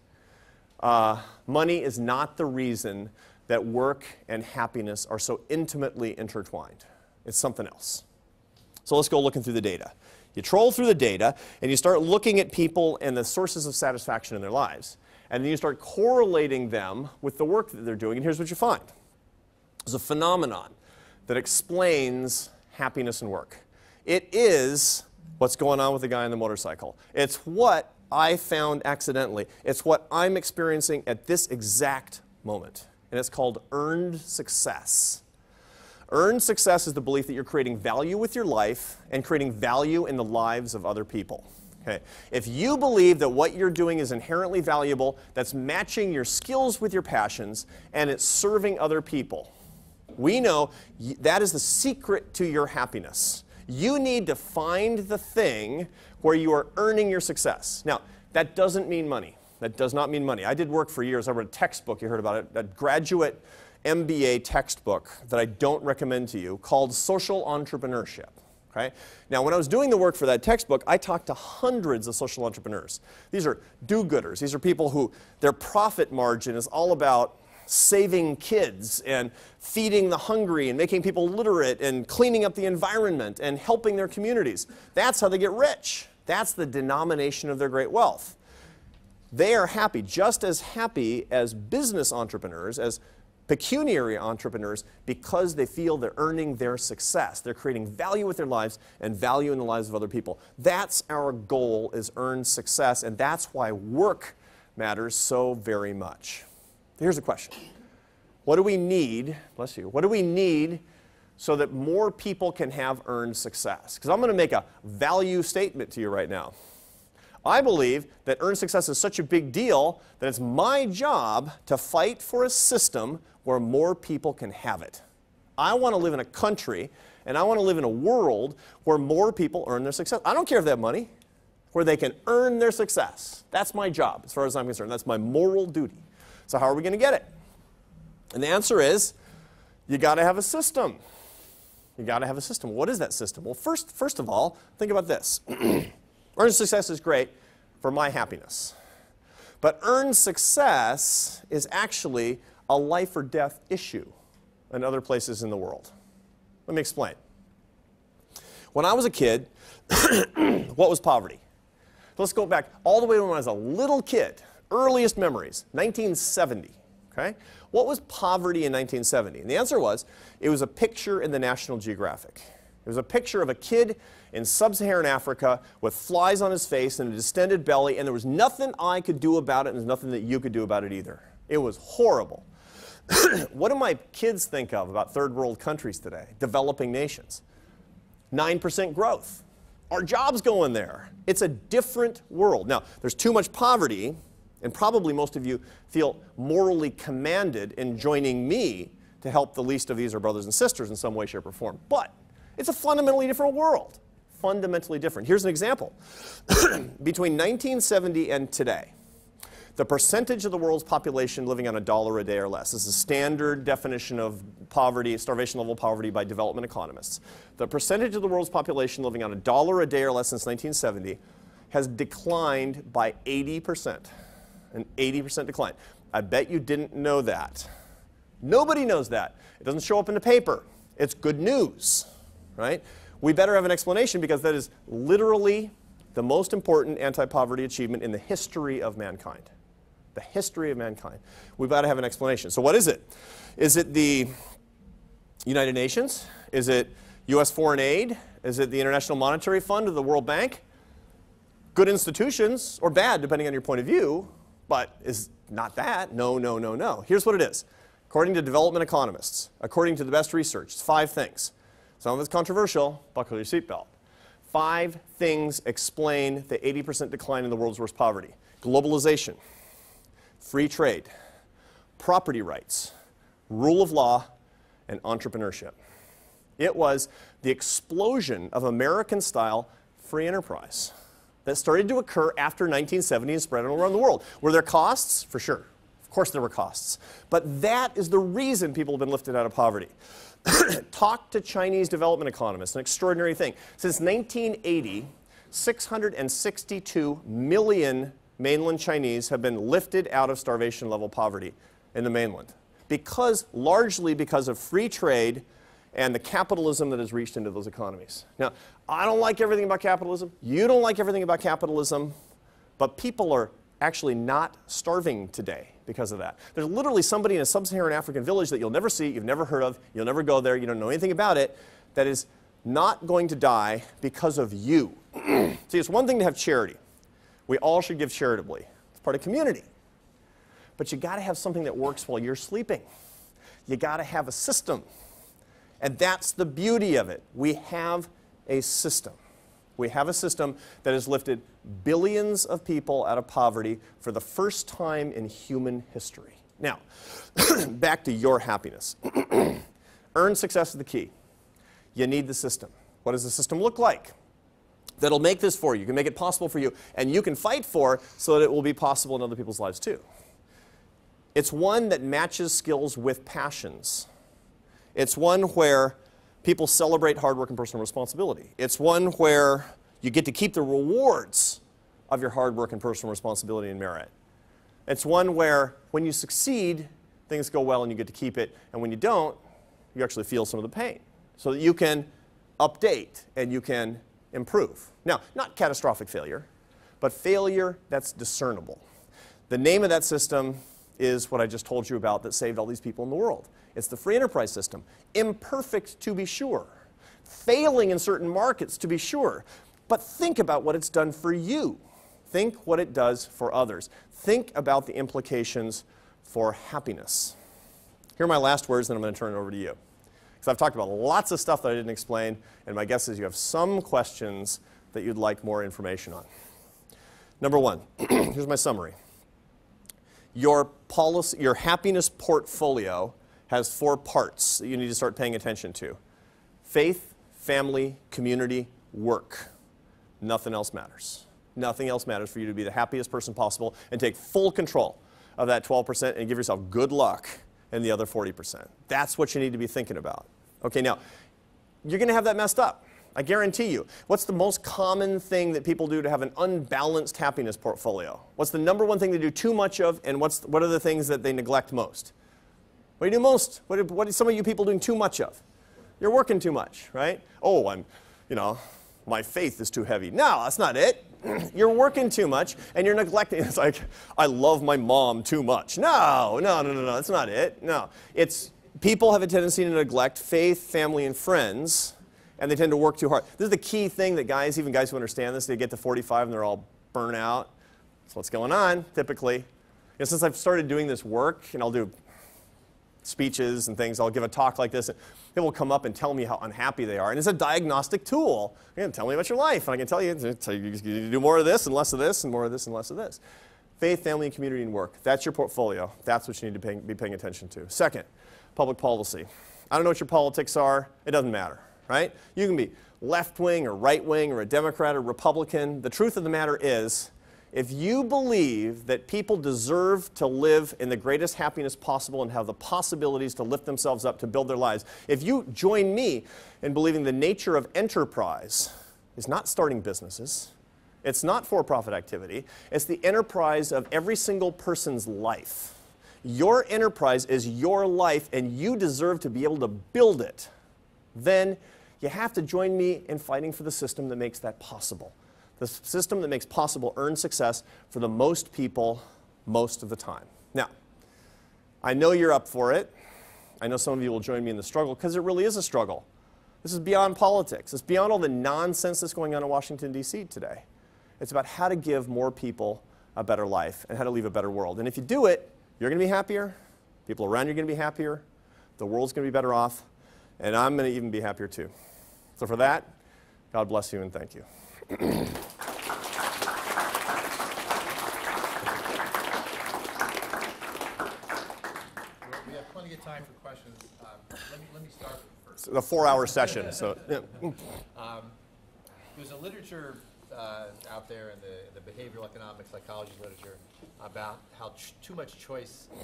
money is not the reason that work and happiness are so intimately intertwined. It's something else. So let's go looking through the data. You troll through the data, and you start looking at people and the sources of satisfaction in their lives. And then you start correlating them with the work that they're doing, and here's what you find. There's a phenomenon that explains happiness and work. It is what's going on with the guy on the motorcycle. It's what I found accidentally. It's what I'm experiencing at this exact moment. And it's called earned success. Earned success is the belief that you're creating value with your life and creating value in the lives of other people. Okay? If you believe that what you're doing is inherently valuable, that's matching your skills with your passions, and it's serving other people, we know that is the secret to your happiness. You need to find the thing where you are earning your success. Now, that doesn't mean money. That does not mean money. I did work for years. I wrote a textbook, you heard about it, a graduate MBA textbook that I don't recommend to you called Social Entrepreneurship. Okay? Now, when I was doing the work for that textbook, I talked to hundreds of social entrepreneurs. These are do-gooders. These are people who their profit margin is all about saving kids and feeding the hungry and making people literate and cleaning up the environment and helping their communities. That's how they get rich. That's the denomination of their great wealth. They are happy, just as happy as business entrepreneurs, as pecuniary entrepreneurs, because they feel they're earning their success. They're creating value with their lives and value in the lives of other people. That's our goal, is earned success, and that's why work matters so very much. Here's a question. What do we need, bless you, what do we need so that more people can have earned success? Because I'm going to make a value statement to you right now. I believe that earned success is such a big deal that it's my job to fight for a system where more people can have it. I want to live in a country, and I want to live in a world where more people earn their success. I don't care if they have money, where they can earn their success. That's my job, as far as I'm concerned. That's my moral duty. So how are we going to get it? And the answer is, you got to have a system. You got to have a system. What is that system? Well, first of all, think about this. Earned success is great for my happiness. But earned success is actually a life or death issue in other places in the world. Let me explain. When I was a kid, what was poverty? Let's go back all the way to when I was a little kid. Earliest memories, 1970. Okay? What was poverty in 1970? And the answer was, it was a picture in the National Geographic. It was a picture of a kid in sub-Saharan Africa with flies on his face and a distended belly, and there was nothing I could do about it, and there's nothing that you could do about it either. It was horrible. What do my kids think of about third world countries today, developing nations? 9% growth. Our jobs going there. It's a different world. Now, there's too much poverty, and probably most of you feel morally commanded in joining me to help the least of these our brothers and sisters in some way, shape, or form. But it's a fundamentally different world. Fundamentally different. Here's an example. Between 1970 and today, the percentage of the world's population living on $1 a day or less. This is a standard definition of poverty, starvation level poverty by development economists. The percentage of the world's population living on $1 a day or less since 1970 has declined by 80%. An 80% decline. I bet you didn't know that. Nobody knows that. It doesn't show up in the paper. It's good news, right? We better have an explanation because that is literally the most important anti-poverty achievement in the history of mankind. The history of mankind. We've got to have an explanation. So what is it? Is it the United Nations? Is it U.S. foreign aid? Is it the International Monetary Fund or the World Bank? Good institutions, or bad, depending on your point of view, but is not that. No, no, no, no. Here's what it is. According to development economists, according to the best research, it's 5 things. Some of it's controversial. Buckle your seatbelt. 5 things explain the 80% decline in the world's worst poverty. Globalization, free trade, property rights, rule of law, and entrepreneurship. It was the explosion of American-style free enterprise that started to occur after 1970 and spread around the world. Were there costs? For sure. Of course there were costs. But that is the reason people have been lifted out of poverty. Talk to Chinese development economists, an extraordinary thing. Since 1980, 662 million mainland Chinese have been lifted out of starvation-level poverty in the mainland. Largely because of free trade and the capitalism that has reached into those economies. Now, I don't like everything about capitalism. You don't like everything about capitalism. But people are actually not starving today because of that. There's literally somebody in a sub-Saharan African village that you'll never see, you've never heard of, you'll never go there, you don't know anything about it, that is not going to die because of you. See, it's one thing to have charity. We all should give charitably. It's part of community. But you got to have something that works while you're sleeping. You got to have a system. And that's the beauty of it. We have a system. We have a system that has lifted billions of people out of poverty for the first time in human history. Now, back to your happiness. Earned success is the key. You need the system. What does the system look like? That'll make this for you. You can make it possible for you. And you can fight for so that it will be possible in other people's lives too. It's one that matches skills with passions. It's one where people celebrate hard work and personal responsibility. It's one where you get to keep the rewards of your hard work and personal responsibility and merit. It's one where when you succeed, things go well and you get to keep it. And when you don't, you actually feel some of the pain. So that you can update and you can improve. Now, not catastrophic failure, but failure that's discernible. The name of that system is what I just told you about that saved all these people in the world. It's the free enterprise system. Imperfect, to be sure. Failing in certain markets, to be sure. But think about what it's done for you. Think what it does for others. Think about the implications for happiness. Here are my last words, and I'm going to turn it over to you. Because I've talked about lots of stuff that I didn't explain, and my guess is you have some questions that you'd like more information on. Number 1, here's my summary. Your happiness portfolio has 4 parts that you need to start paying attention to. Faith, family, community, work. Nothing else matters. Nothing else matters for you to be the happiest person possible and take full control of that 12% and give yourself good luck in the other 40%. That's what you need to be thinking about. Okay, now, you're going to have that messed up. I guarantee you. What's the most common thing that people do to have an unbalanced happiness portfolio? What's the number one thing they do too much of, and what are the things that they neglect most? What do you do most? What are some of you people doing too much of? You're working too much, right? Oh, my faith is too heavy. No, that's not it. You're working too much, and you're neglecting. It's like, I love my mom too much. No, that's not it. No, it's people have a tendency to neglect faith, family, and friends, and they tend to work too hard. This is the key thing that even guys who understand this, they get to 45 and they're all burnt out. That's what's going on, typically. Since I've started doing this work, and I'll do speeches and things, I'll give a talk like this, and people will come up and tell me how unhappy they are. And it's a diagnostic tool. Tell me about your life, and I can tell you you do more of this and less of this and more of this and less of this. Faith, family, community, and work. That's your portfolio. That's what you need to be paying attention to. Second, public policy. I don't know what your politics are. It doesn't matter, right? You can be left-wing or right-wing or a Democrat or Republican. The truth of the matter is, if you believe that people deserve to live in the greatest happiness possible and have the possibilities to lift themselves up to build their lives, if you join me in believing the nature of enterprise is not starting businesses, it's not for-profit activity, it's the enterprise of every single person's life. your enterprise is your life and you deserve to be able to build it, then you have to join me in fighting for the system that makes that possible. The system that makes possible earned success for the most people most of the time. Now, I know you're up for it. I know some of you will join me in the struggle because it really is a struggle. This is beyond politics. It's beyond all the nonsense that's going on in Washington, D.C. today. It's about how to give more people a better life and how to leave a better world. And if you do it, you're going to be happier, people around you are going to be happier, the world's going to be better off, and I'm going to even be happier too. So for that, God bless you and thank you. We have plenty of time for questions. Let me start first. It's a 4-hour session. So, yeah. There's a literature out there in the behavioral economics, psychology literature about how too much choice is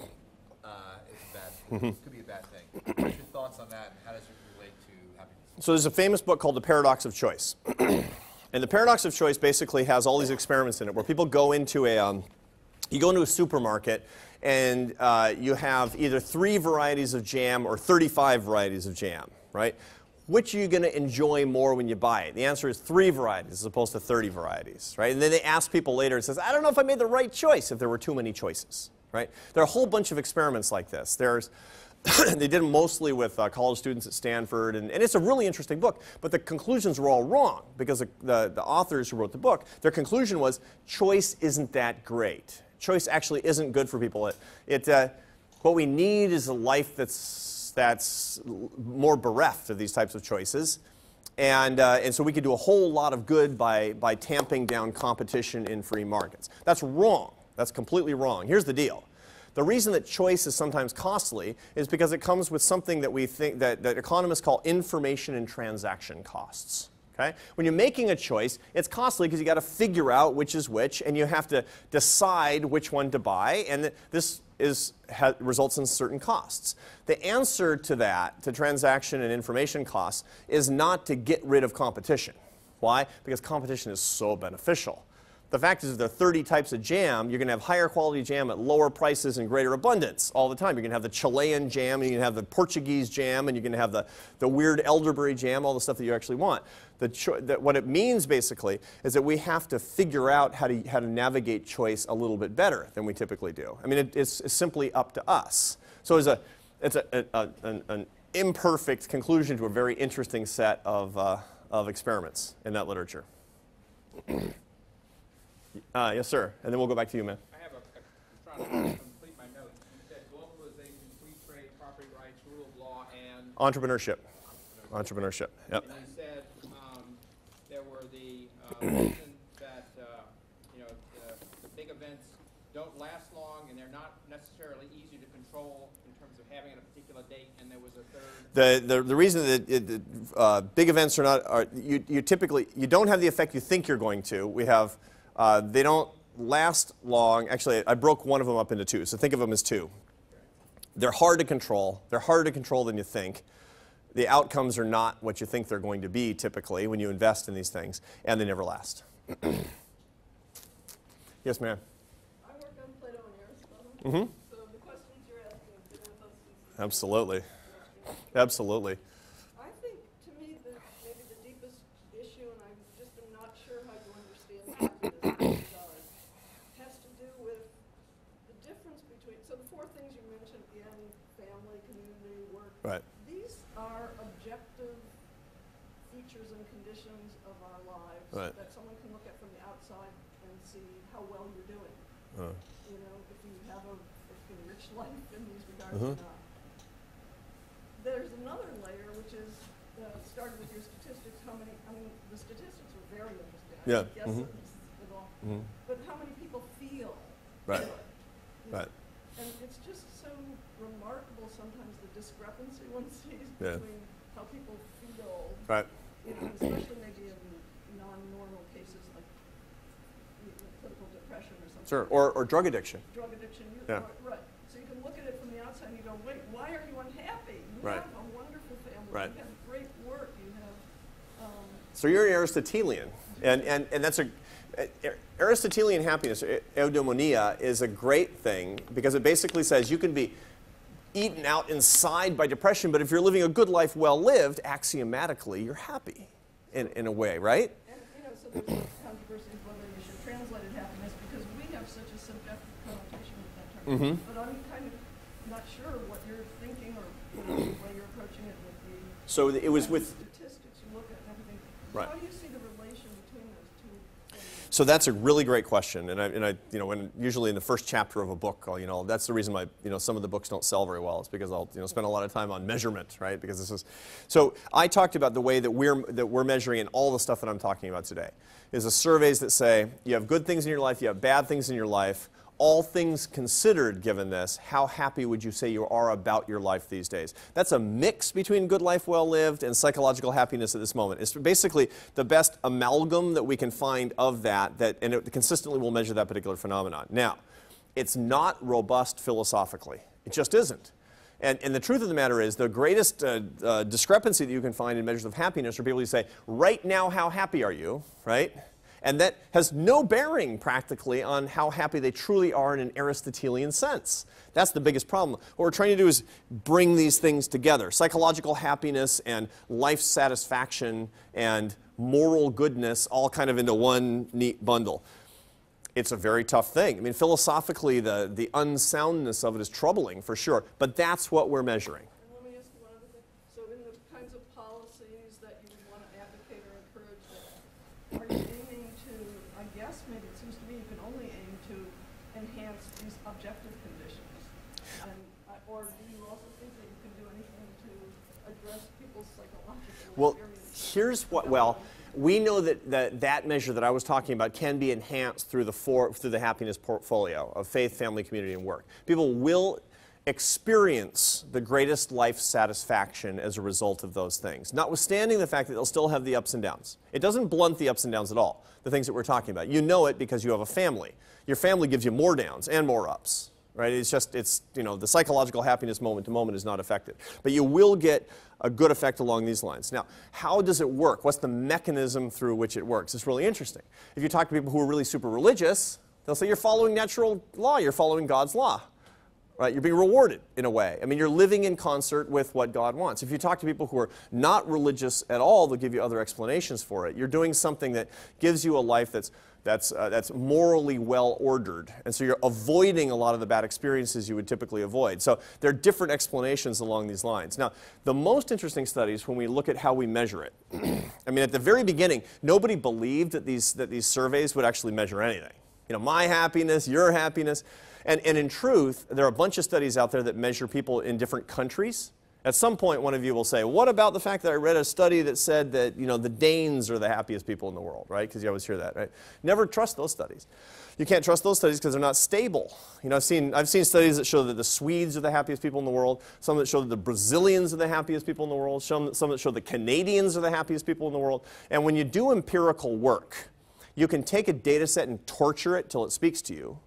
a bad thing. Could be a bad thing. What's your thoughts on that, and how does it relate to happiness? So there's a famous book called The Paradox of Choice. And the Paradox of Choice basically has all these experiments in it where people go into a supermarket and you have either 3 varieties of jam or 35 varieties of jam, right? Which are you going to enjoy more when you buy it? The answer is 3 varieties as opposed to 30 varieties, right? And then they ask people later and says, I don't know if I made the right choice if there were too many choices, right? There are a whole bunch of experiments like this. They did them mostly with college students at Stanford, and it's a really interesting book, but the conclusions were all wrong because the authors who wrote the book, their conclusion was choice isn't that great. Choice actually isn't good for people. What we need is a life that's more bereft of these types of choices. And so we could do a whole lot of good by tamping down competition in free markets. That's wrong. That's completely wrong. Here's the deal. The reason that choice is sometimes costly is because it comes with something that we think that economists call information and transaction costs. Okay? When you're making a choice, it's costly because you got to figure out which is which, and you have to decide which one to buy, and this results in certain costs. The answer to that, to transaction and information costs, is not to get rid of competition. Why? Because competition is so beneficial. The fact is, if there are 30 types of jam, you're going to have higher quality jam at lower prices and greater abundance all the time. You're going to have the Chilean jam, and you're going to have the Portuguese jam, and you're going to have the weird elderberry jam, all the stuff that you actually want. What it means, basically, is that we have to figure out how to navigate choice a little bit better than we typically do. I mean, it's simply up to us. So it's an imperfect conclusion to a very interesting set of experiments in that literature. Yes, sir. And then we'll go back to you, man. I have I'm trying to complete my notes. You said globalization, free trade, property rights, rule of law, and Entrepreneurship. Entrepreneurship. Yep. And you said there were the reason that the big events don't last long, and they're not necessarily easy to control in terms of having a particular date. And there was a third. The reason that big events you typically don't have the effect you think you're going to. We have. They don't last long. Actually, I broke one of them up into 2, so think of them as 2. They're hard to control. They're harder to control than you think. The outcomes are not what you think they're going to be, typically, when you invest in these things, and they never last. Yes, ma'am? I work on Plato and Aristotle, so the questions you're asking have been with us since... Absolutely. Absolutely. I think, to me, maybe the deepest issue, and I just am not sure how you understand happiness has to do with the difference between, so the 4 things you mentioned at the end, family, community, work, Right. these are objective features and conditions of our lives Right. that someone can look at from the outside and see how well you're doing. You know, if you have a rich life in these regards or not. There's another layer, which is started with your statistics. The statistics are very interesting. Yeah. I guess it all. But how many people feel Right. good? You know? Right. And it's just so remarkable sometimes the discrepancy one sees Yeah. between how people feel, Right. you know, especially maybe in non-normal cases like clinical depression or something. Sure. Or drug addiction. Drug addiction. Yeah. Right. So you can look at it from the outside and you go, wait, why are you unhappy? You Right. have a wonderful family. Right. You have great work. You have... So you're Aristotelian, and that's Aristotelian happiness, eudaimonia, is a great thing because it basically says you can be eaten out inside by depression, but if you're living a good life well lived, axiomatically, you're happy in a way, right? And, so there's a controversy of whether you should translate it happiness because we have such a subjective connotation with that term. Mm-hmm. But I'm kind of not sure what you're thinking or the way you're approaching it with the So it was with statistics you look at and everything. Right. How do you see the relation between those two things? So that's a really great question, and I when usually in the first chapter of a book, that's the reason why some of the books don't sell very well. It's because I'll spend a lot of time on measurement, right? Because this is, so I talked about the way that we're measuring in all the stuff that I'm talking about today. Is the surveys that say you have good things in your life, you have bad things in your life. All things considered, given this, how happy would you say you are about your life these days? That's a mix between good life well lived and psychological happiness at this moment. It's basically the best amalgam that we can find of that, and it consistently will measure that particular phenomenon. Now, it's not robust philosophically. It just isn't. And the truth of the matter is the greatest discrepancy that you can find in measures of happiness are people who say, right now, how happy are you, right? And that has no bearing, practically, on how happy they truly are in an Aristotelian sense. That's the biggest problem. What we're trying to do is bring these things together. Psychological happiness and life satisfaction and moral goodness all kind of into one neat bundle. It's a very tough thing. I mean, philosophically, the unsoundness of it is troubling, for sure. But that's what we're measuring. And let me ask you one other thing. So in the kinds of policies that you would want to advocate or encourage, are you aiming to, I guess maybe it seems to me you can only aim to enhance these objective conditions. Or do you also think that you can do anything to address people's psychological experience? Here's what, we know that measure that I was talking about can be enhanced through the happiness portfolio of faith, family, community, and work. People will experience the greatest life satisfaction as a result of those things, notwithstanding the fact that they'll still have the ups and downs. It doesn't blunt the ups and downs at all, the things that we're talking about. You know it because you have a family. Your family gives you more downs and more ups, right? It's the psychological happiness moment to moment is not affected. But you will get a good effect along these lines. Now, how does it work? What's the mechanism through which it works? It's really interesting. If you talk to people who are really super religious, they'll say you're following natural law, you're following God's law. Right? You're being rewarded in a way. I mean, you're living in concert with what God wants. If you talk to people who are not religious at all, they'll give you other explanations for it. You're doing something that gives you a life that's morally well ordered. And so you're avoiding a lot of the bad experiences you would typically avoid. So there are different explanations along these lines. Now, the most interesting studies when we look at how we measure it, I mean, at the very beginning, nobody believed that these surveys would actually measure anything. My happiness, your happiness. And in truth, there are a bunch of studies out there that measure people in different countries. At some point, one of you will say, what about the fact that I read a study that said that the Danes are the happiest people in the world, right? Because you always hear that, right? Never trust those studies. You can't trust those studies because they're not stable. I've seen studies that show that the Swedes are the happiest people in the world, some that show that the Brazilians are the happiest people in the world, some that show the Canadians are the happiest people in the world. And when you do empirical work, you can take a data set and torture it till it speaks to you.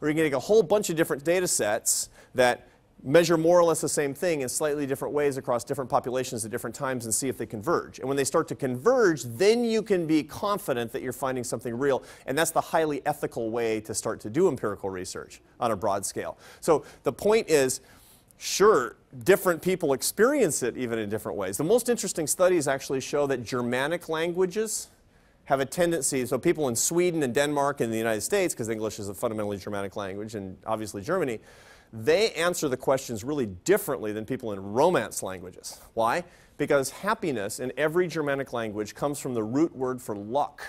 Or you can take a whole bunch of different data sets that measure more or less the same thing in slightly different ways across different populations at different times and see if they converge. And when they start to converge, then you can be confident that you're finding something real. And that's the highly ethical way to start to do empirical research on a broad scale. So the point is, sure, different people experience it even in different ways. The most interesting studies actually show that Germanic languages have a tendency, so people in Sweden and Denmark and the United States, because English is a fundamentally Germanic language, and obviously Germany, they answer the questions really differently than people in Romance languages. Why? Because happiness in every Germanic language comes from the root word for luck.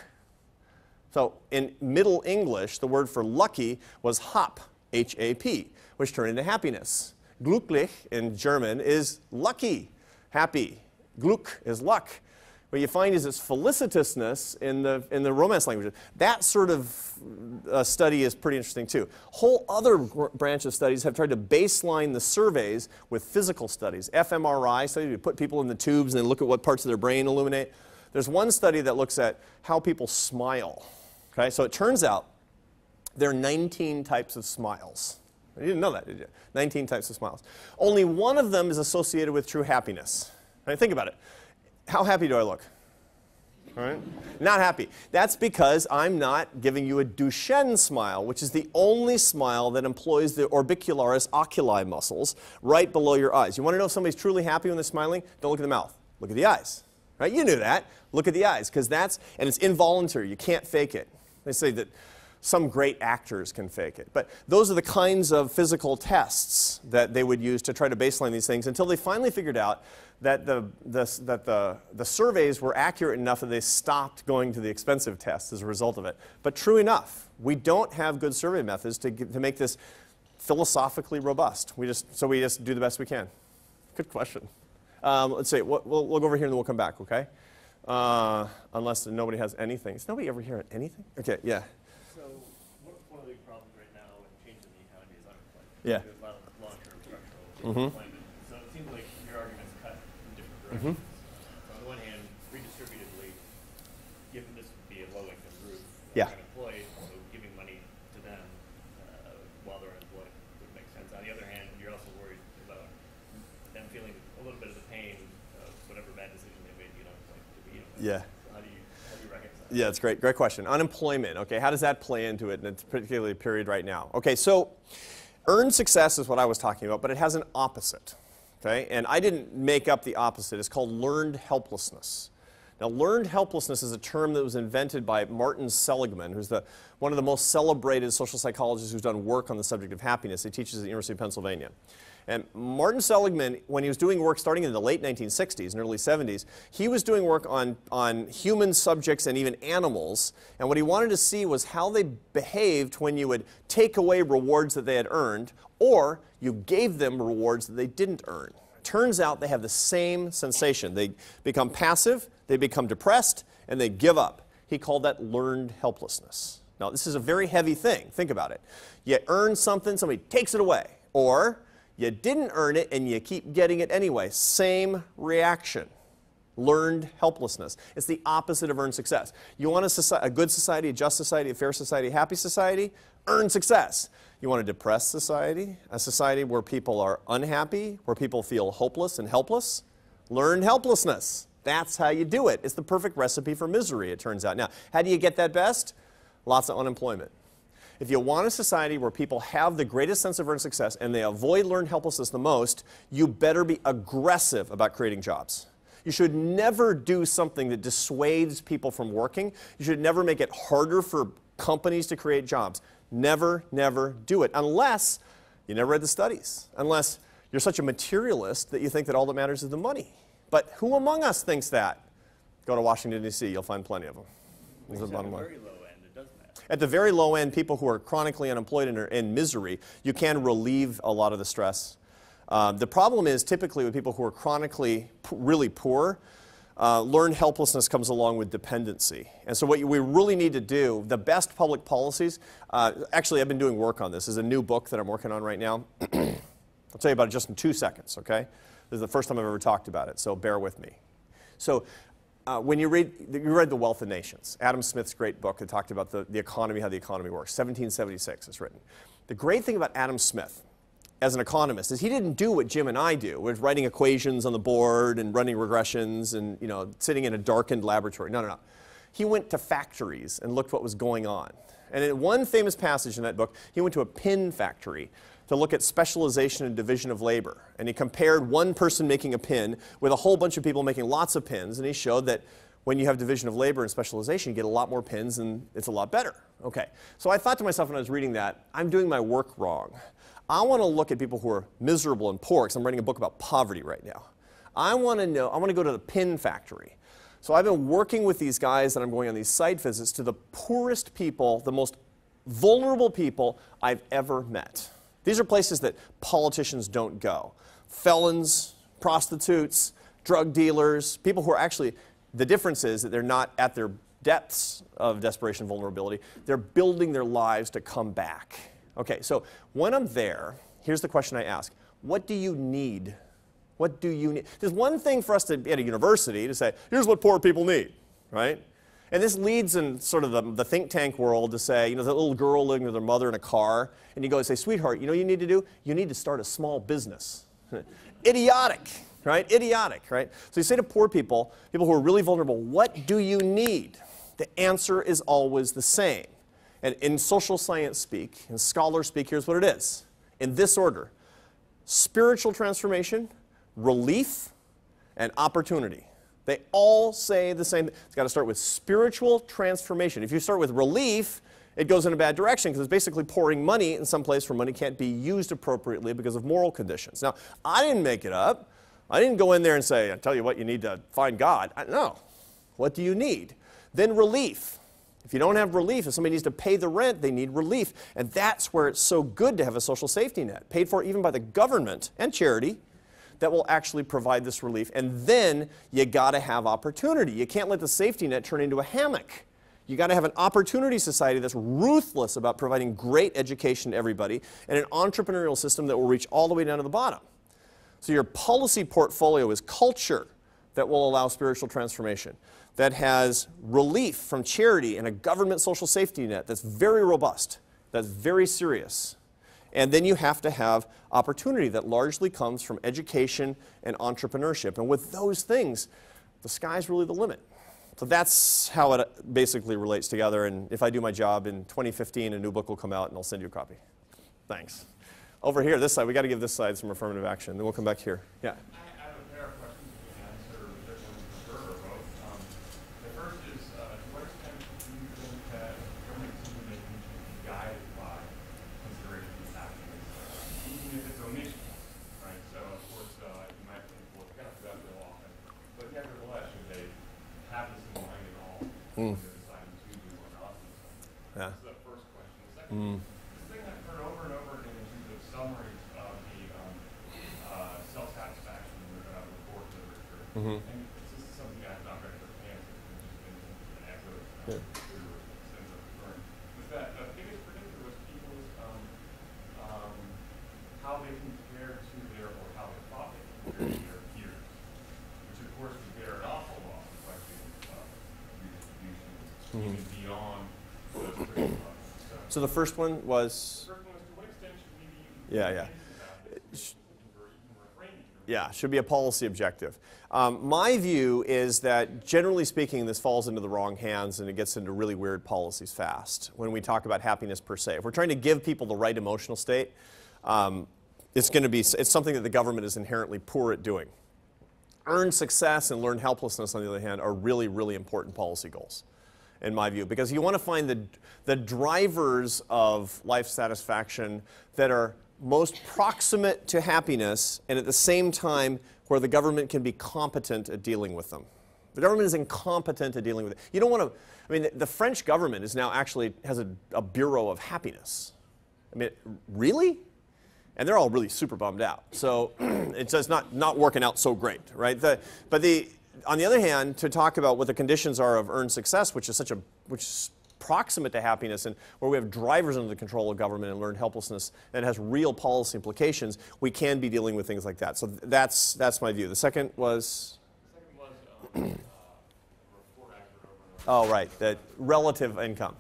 So in Middle English, the word for lucky was hap, H-A-P, which turned into happiness. Glücklich in German is lucky, happy. Glück is luck. What you find is it's felicitousness in the Romance languages. That sort of study is pretty interesting too. Whole other branch of studies have tried to baseline the surveys with physical studies. fMRI studies, you put people in the tubes and then look at what parts of their brain illuminate. There's one study that looks at how people smile. Okay, so it turns out there are 19 types of smiles. You didn't know that, did you? 19 types of smiles. Only one of them is associated with true happiness. Right? Think about it. How happy do I look? All right? Not happy. That's because I'm not giving you a Duchenne smile, which is the only smile that employs the orbicularis oculi muscles right below your eyes. You want to know if somebody's truly happy when they're smiling? Don't look at the mouth. Look at the eyes. Right? You knew that. Look at the eyes, because that's, and it's involuntary. You can't fake it. They say that some great actors can fake it. But those are the kinds of physical tests that they would use to try to baseline these things until they finally figured out that the surveys were accurate enough that they stopped going to the expensive tests as a result of it. But true enough, we don't have good survey methods to make this philosophically robust. So we just do the best we can. Good question. Let's see. We'll go over here and then we'll come back, okay? Unless nobody has anything. Is nobody ever here on anything? Okay, yeah. So one of the big problems right now in changing the economy is unemployment. Yeah. There's a lot of long-term structural employment. So it seems like your argument's cut in different directions. So on the one hand, redistributively, given this would be a low-income group Yeah. that are unemployed, so giving money to them while they're unemployed would make sense. On the other hand, you're also worried about them feeling a little bit of the pain of whatever bad decision they made to get unemployed to begin with. Yeah. So how do you reconcile? Yeah, that's great. Great question. Unemployment, okay, how does that play into it, and it's particularly a period right now? Okay, so earned success is what I was talking about, but it has an opposite, okay? And I didn't make up the opposite. It's called learned helplessness. Now, learned helplessness is a term that was invented by Martin Seligman, who's one of the most celebrated social psychologists who's done work on the subject of happiness. He teaches at the University of Pennsylvania. And Martin Seligman, when he was doing work starting in the late 1960s and early 70s, he was doing work on human subjects and even animals. And what he wanted to see was how they behaved when you would take away rewards that they had earned, or you gave them rewards that they didn't earn. Turns out they have the same sensation. They become passive, they become depressed, and they give up. He called that learned helplessness. Now, this is a very heavy thing. Think about it. You earn something, somebody takes it away. Or you didn't earn it and you keep getting it anyway. Same reaction. Learned helplessness. It's the opposite of earned success. You want a good society, a just society, a fair society, a happy society? Earn success. You want a depressed society? A society where people are unhappy, where people feel hopeless and helpless? Learned helplessness. That's how you do it. It's the perfect recipe for misery, it turns out. Now, how do you get that best? Lots of unemployment. If you want a society where people have the greatest sense of earned success and they avoid learned helplessness the most, you better be aggressive about creating jobs. You should never do something that dissuades people from working. You should never make it harder for companies to create jobs. Never, never do it, unless you never read the studies, unless you're such a materialist that you think that all that matters is the money. But who among us thinks that? Go to Washington, D.C., you'll find plenty of them. This is the bottom line. Very low end, it does matter. At the very low end, people who are chronically unemployed and are in misery, you can relieve a lot of the stress. The problem is typically with people who are chronically really poor, learned helplessness comes along with dependency. And so what we really need to do, the best public policies, actually I've been doing work on this. There's a new book that I'm working on right now. I'll tell you about it just in 2 seconds, okay? This is the first time I've ever talked about it, so bear with me. So when you read The Wealth of Nations, Adam Smith's great book that talked about the economy, how the economy works, 1776 it's written. The great thing about Adam Smith as an economist is he didn't do what Jim and I do, with writing equations on the board and running regressions and sitting in a darkened laboratory. No, no, no. He went to factories and looked what was going on. And in one famous passage in that book, he went to a pin factory to look at specialization and division of labor. And he compared one person making a pin with a whole bunch of people making lots of pins, and he showed that when you have division of labor and specialization, you get a lot more pins and it's a lot better. Okay, so I thought to myself when I was reading that, I'm doing my work wrong. I want to look at people who are miserable and poor, because I'm writing a book about poverty right now. I want to go to the pin factory. So I've been working with these guys and I'm going on these site visits to the poorest people, the most vulnerable people I've ever met. These are places that politicians don't go. Felons, prostitutes, drug dealers, people who are actually, the difference is that they're not at their depths of desperation and vulnerability. They're building their lives to come back. Okay, so when I'm there, here's the question I ask. What do you need? What do you need? There's one thing for us to be at a university to say, here's what poor people need, right? And this leads in sort of the think tank world to say, the little girl living with her mother in a car, and you go and say, sweetheart, you know what you need to do? You need to start a small business. Idiotic. right? Idiotic, right? So you say to poor people, people who are really vulnerable, what do you need? The answer is always the same. And in social science speak, in scholar speak, here's what it is. In this order: spiritual transformation, relief, and opportunity. They all say the same thing. It's got to start with spiritual transformation. If you start with relief, it goes in a bad direction because it's basically pouring money in some place where money can't be used appropriately because of moral conditions. Now, I didn't make it up. I didn't go in there and say, I tell you what, you need to find God. No. What do you need? Then relief. If you don't have relief, if somebody needs to pay the rent, they need relief. And that's where it's so good to have a social safety net, paid for even by the government and charity, that will actually provide this relief. And then you got to have opportunity. You can't let the safety net turn into a hammock. You got to have an opportunity society that's ruthless about providing great education to everybody, and an entrepreneurial system that will reach all the way down to the bottom. So your policy portfolio is culture that will allow spiritual transformation, that has relief from charity and a government social safety net that's very robust, that's very serious. And then you have to have opportunity that largely comes from education and entrepreneurship. And with those things, the sky's really the limit. So that's how it basically relates together. And if I do my job in 2015, a new book will come out, and I'll send you a copy. Thanks. Over here, this side, we got to give this side some affirmative action. Then we'll come back here. Yeah. I have a pair of questions you can answer this one for sure, or both. The first is, to what extent do you think that government decision-making should be guided by considerations of happiness, even if it's omission, right? So, of course, you might think, well, it's kind of forgot so often, but nevertheless, should they have this in mind at all when they're deciding to do or not do something? Yeah. That's the first question. The second, this thing I've heard over and over again in terms of summaries of the self-satisfaction report literature. And this is something I've not read for hands, it's just been an echo through sense of concern. Was that the biggest predictor was people's how they compare to their, or how they thought they compared to their peers, which of course would bear an awful lot of questions of redistribution, even beyond those critical levels. So the first one was? The first one was, to what extent should we be Yeah. refraining? Yeah, should be a policy objective. My view is that, generally speaking, this falls into the wrong hands and it gets into really weird policies fast when we talk about happiness per se. If we're trying to give people the right emotional state, it's something that the government is inherently poor at doing. Earned success and learned helplessness, on the other hand, are really, really important policy goals, in my view, because you want to find the drivers of life satisfaction that are most proximate to happiness, and at the same time where the government can be competent at dealing with them. The government is incompetent at dealing with it. You don't want to, I mean, the French government is now actually has a bureau of happiness. I mean, really? And they're all really super bummed out. So it's just not working out so great, right? On the other hand, to talk about what the conditions are of earned success, which is proximate to happiness, and where we have drivers under the control of government and learned helplessness, and it has real policy implications, we can be dealing with things like that. So that's my view. The second was? The second was report accurate over. Oh, right, that relative income.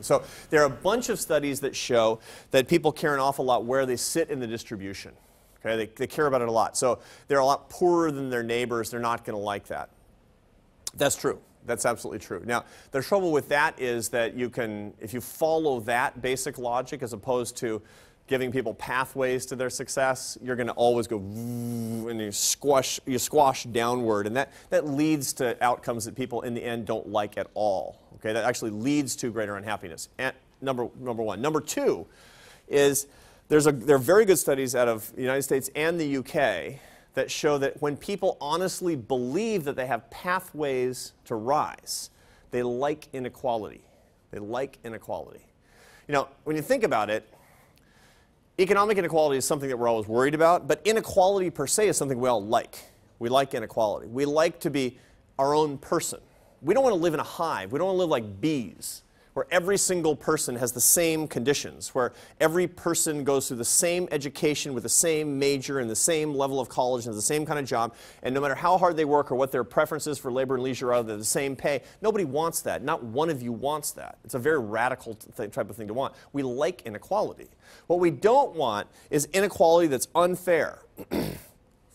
So there are a bunch of studies that show that people care an awful lot where they sit in the distribution. Okay, they care about it a lot. So they're a lot poorer than their neighbors. They're not going to like that. That's true. That's absolutely true. Now, the trouble with that is that you can, if you follow that basic logic as opposed to giving people pathways to their success, you're going to always go and you squash downward, and that leads to outcomes that people in the end don't like at all. Okay, that actually leads to greater unhappiness. And number one. Number two is there are very good studies out of the United States and the UK that show that when people honestly believe that they have pathways to rise, they like inequality. They like inequality. You know, when you think about it, economic inequality is something that we're always worried about, but inequality per se is something we all like. We like inequality. We like to be our own person. We don't want to live in a hive. We don't want to live like bees, where every single person has the same conditions, where every person goes through the same education with the same major and the same level of college and the same kind of job, and no matter how hard they work or what their preferences for labor and leisure are, they're the same pay. Nobody wants that. Not one of you wants that. It's a very radical type of thing to want. We like inequality. What we don't want is inequality that's unfair.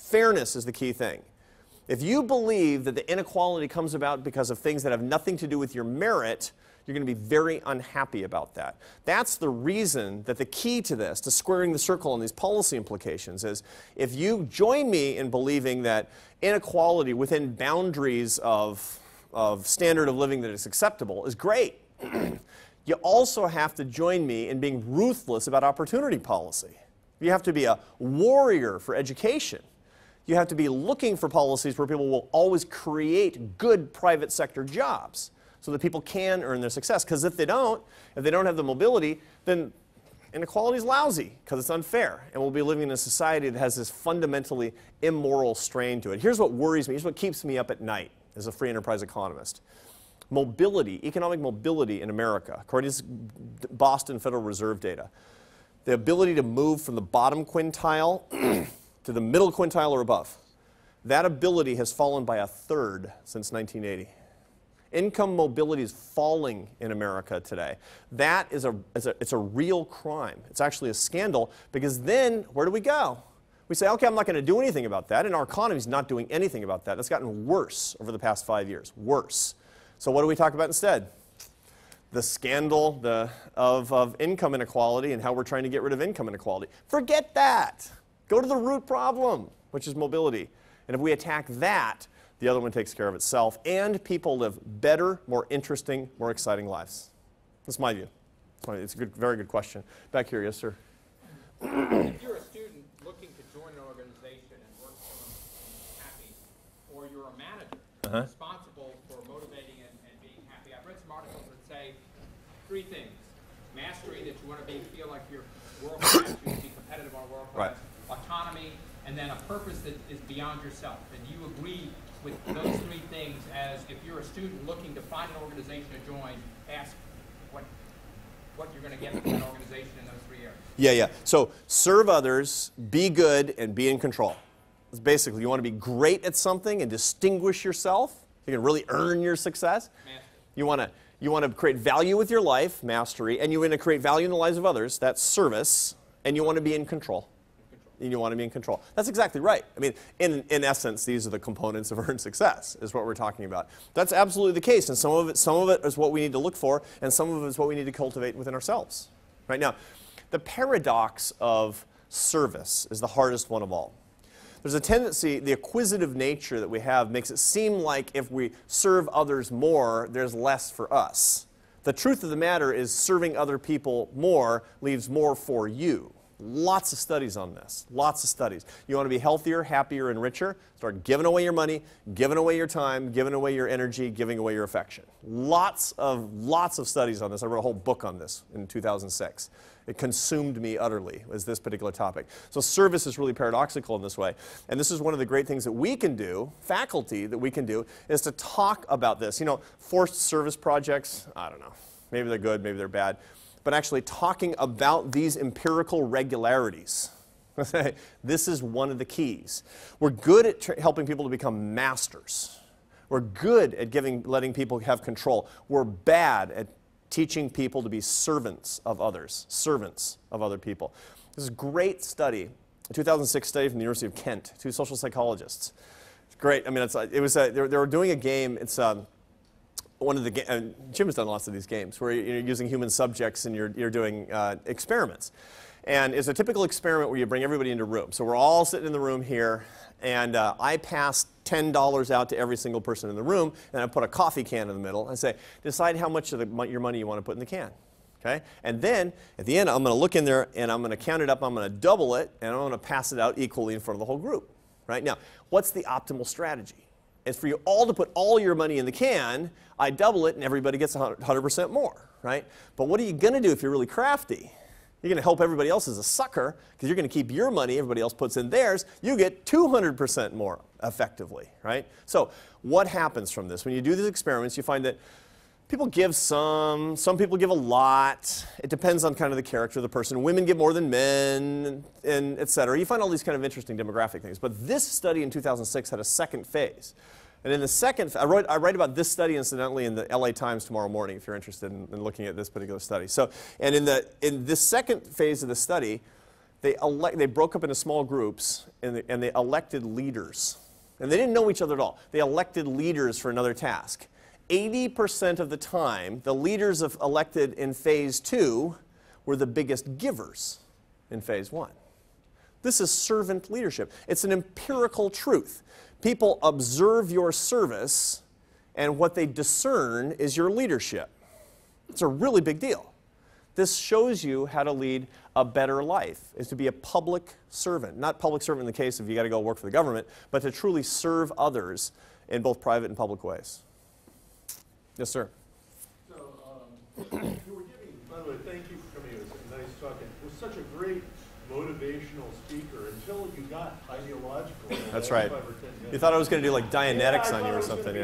Fairness is the key thing. If you believe that the inequality comes about because of things that have nothing to do with your merit, you're going to be very unhappy about that. That's the reason that the key to this, to squaring the circle on these policy implications, is if you join me in believing that inequality within boundaries of standard of living that is acceptable is great, you also have to join me in being ruthless about opportunity policy. You have to be a warrior for education. You have to be looking for policies where people will always create good private sector jobs so that people can earn their success. Because if they don't have the mobility, then inequality is lousy because it's unfair. And we'll be living in a society that has this fundamentally immoral strain to it. Here's what worries me. Here's what keeps me up at night as a free enterprise economist. Mobility, economic mobility in America, according to Boston Federal Reserve data, the ability to move from the bottom quintile to the middle quintile or above, that ability has fallen by 1/3 since 1980. Income mobility is falling in America today. That is it's a real crime. It's actually a scandal, because then where do we go? We say, okay, I'm not going to do anything about that, and our economy is not doing anything about that. It's gotten worse over the past 5 years, worse. So what do we talk about instead? The scandal of income inequality and how we're trying to get rid of income inequality. Forget that. Go to the root problem, which is mobility. And if we attack that, the other one takes care of itself, and people live better, more interesting, more exciting lives. That's my view. It's a good, very good question. Back here, yes, sir. If you're a student looking to join an organization and work for them happy, or you're a manager responsible for motivating and being happy, I've read some articles that say 3 things. Mastery, that you want to feel like you're world-class, you want to be competitive on world-class. Right. Autonomy, and then a purpose that is beyond yourself. And you agree with those 3 things as if you're a student looking to find an organization to join, ask what you're going to get from that organization in those 3 areas. Yeah. So serve others, be good, and be in control. It's basically, you want to be great at something and distinguish yourself. You can really earn your success. Mastery. You want to create value with your life, mastery, and you want to create value in the lives of others, that's service, and you want to be in control. And you want to be in control. That's exactly right. I mean, in essence, these are the components of earned success, is what we're talking about. That's absolutely the case, and some of it is what we need to look for, and some of it is what we need to cultivate within ourselves. Right now, the paradox of service is the hardest one of all. There's a tendency, the acquisitive nature that we have makes it seem like if we serve others more, there's less for us. The truth of the matter is serving other people more leaves more for you. Lots of studies on this, lots of studies. You want to be healthier, happier, and richer? Start giving away your money, giving away your time, giving away your energy, giving away your affection. Lots of studies on this. I wrote a whole book on this in 2006. It consumed me utterly, was this particular topic. So service is really paradoxical in this way. And this is one of the great things that we can do, faculty that we can do, is to talk about this. You know, forced service projects, I don't know. Maybe they're good, maybe they're bad. But actually talking about these empirical regularities. This is one of the keys. We're good at helping people to become masters. We're good at letting people have control. We're bad at teaching people to be servants of others, servants of other people. This is a great study, a 2006 study from the University of Kent, 2 social psychologists. It's great. I mean, they were doing a game. It's one of the Jim has done lots of these games where you're using human subjects and you're doing experiments. And it's a typical experiment where you bring everybody into a room. So we're all sitting in the room here, and I pass $10 out to every single person in the room, and I put a coffee can in the middle and say, decide how much of your money you want to put in the can. Okay? And then, at the end, I'm going to look in there, and I'm going to count it up, I'm going to double it, and I'm going to pass it out equally in front of the whole group. Right? Now, what's the optimal strategy? It's for you all to put all your money in the can, I double it, and everybody gets 100% more. Right? But what are you going to do if you're really crafty? You're going to help everybody else as a sucker, because you're going to keep your money, everybody else puts in theirs, you get 200% more effectively, right? So what happens from this? When you do these experiments, you find that people give some people give a lot. It depends on kind of the character of the person. Women give more than men, and et cetera. You find all these kind of interesting demographic things. But this study in 2006 had a second phase. And in the second, I write about this study, incidentally, in the LA Times tomorrow morning, if you're interested in looking at this particular study. So, and in this second phase of the study, they broke up into small groups, and they elected leaders. And they didn't know each other at all. They elected leaders for another task. 80% of the time, the leaders elected in phase 2 were the biggest givers in phase 1. This is servant leadership. It's an empirical truth. People observe your service, and what they discern is your leadership. It's a really big deal. This shows you how to lead a better life, is to be a public servant. Not public servant in the case of you got to go work for the government, but to truly serve others in both private and public ways. Yes, sir. So, you were giving, by the way, thank you for coming. It was a nice talk. It was such a great motivational speaker until you got ideological. That's right. You thought I was going to do like Dianetics on you or something.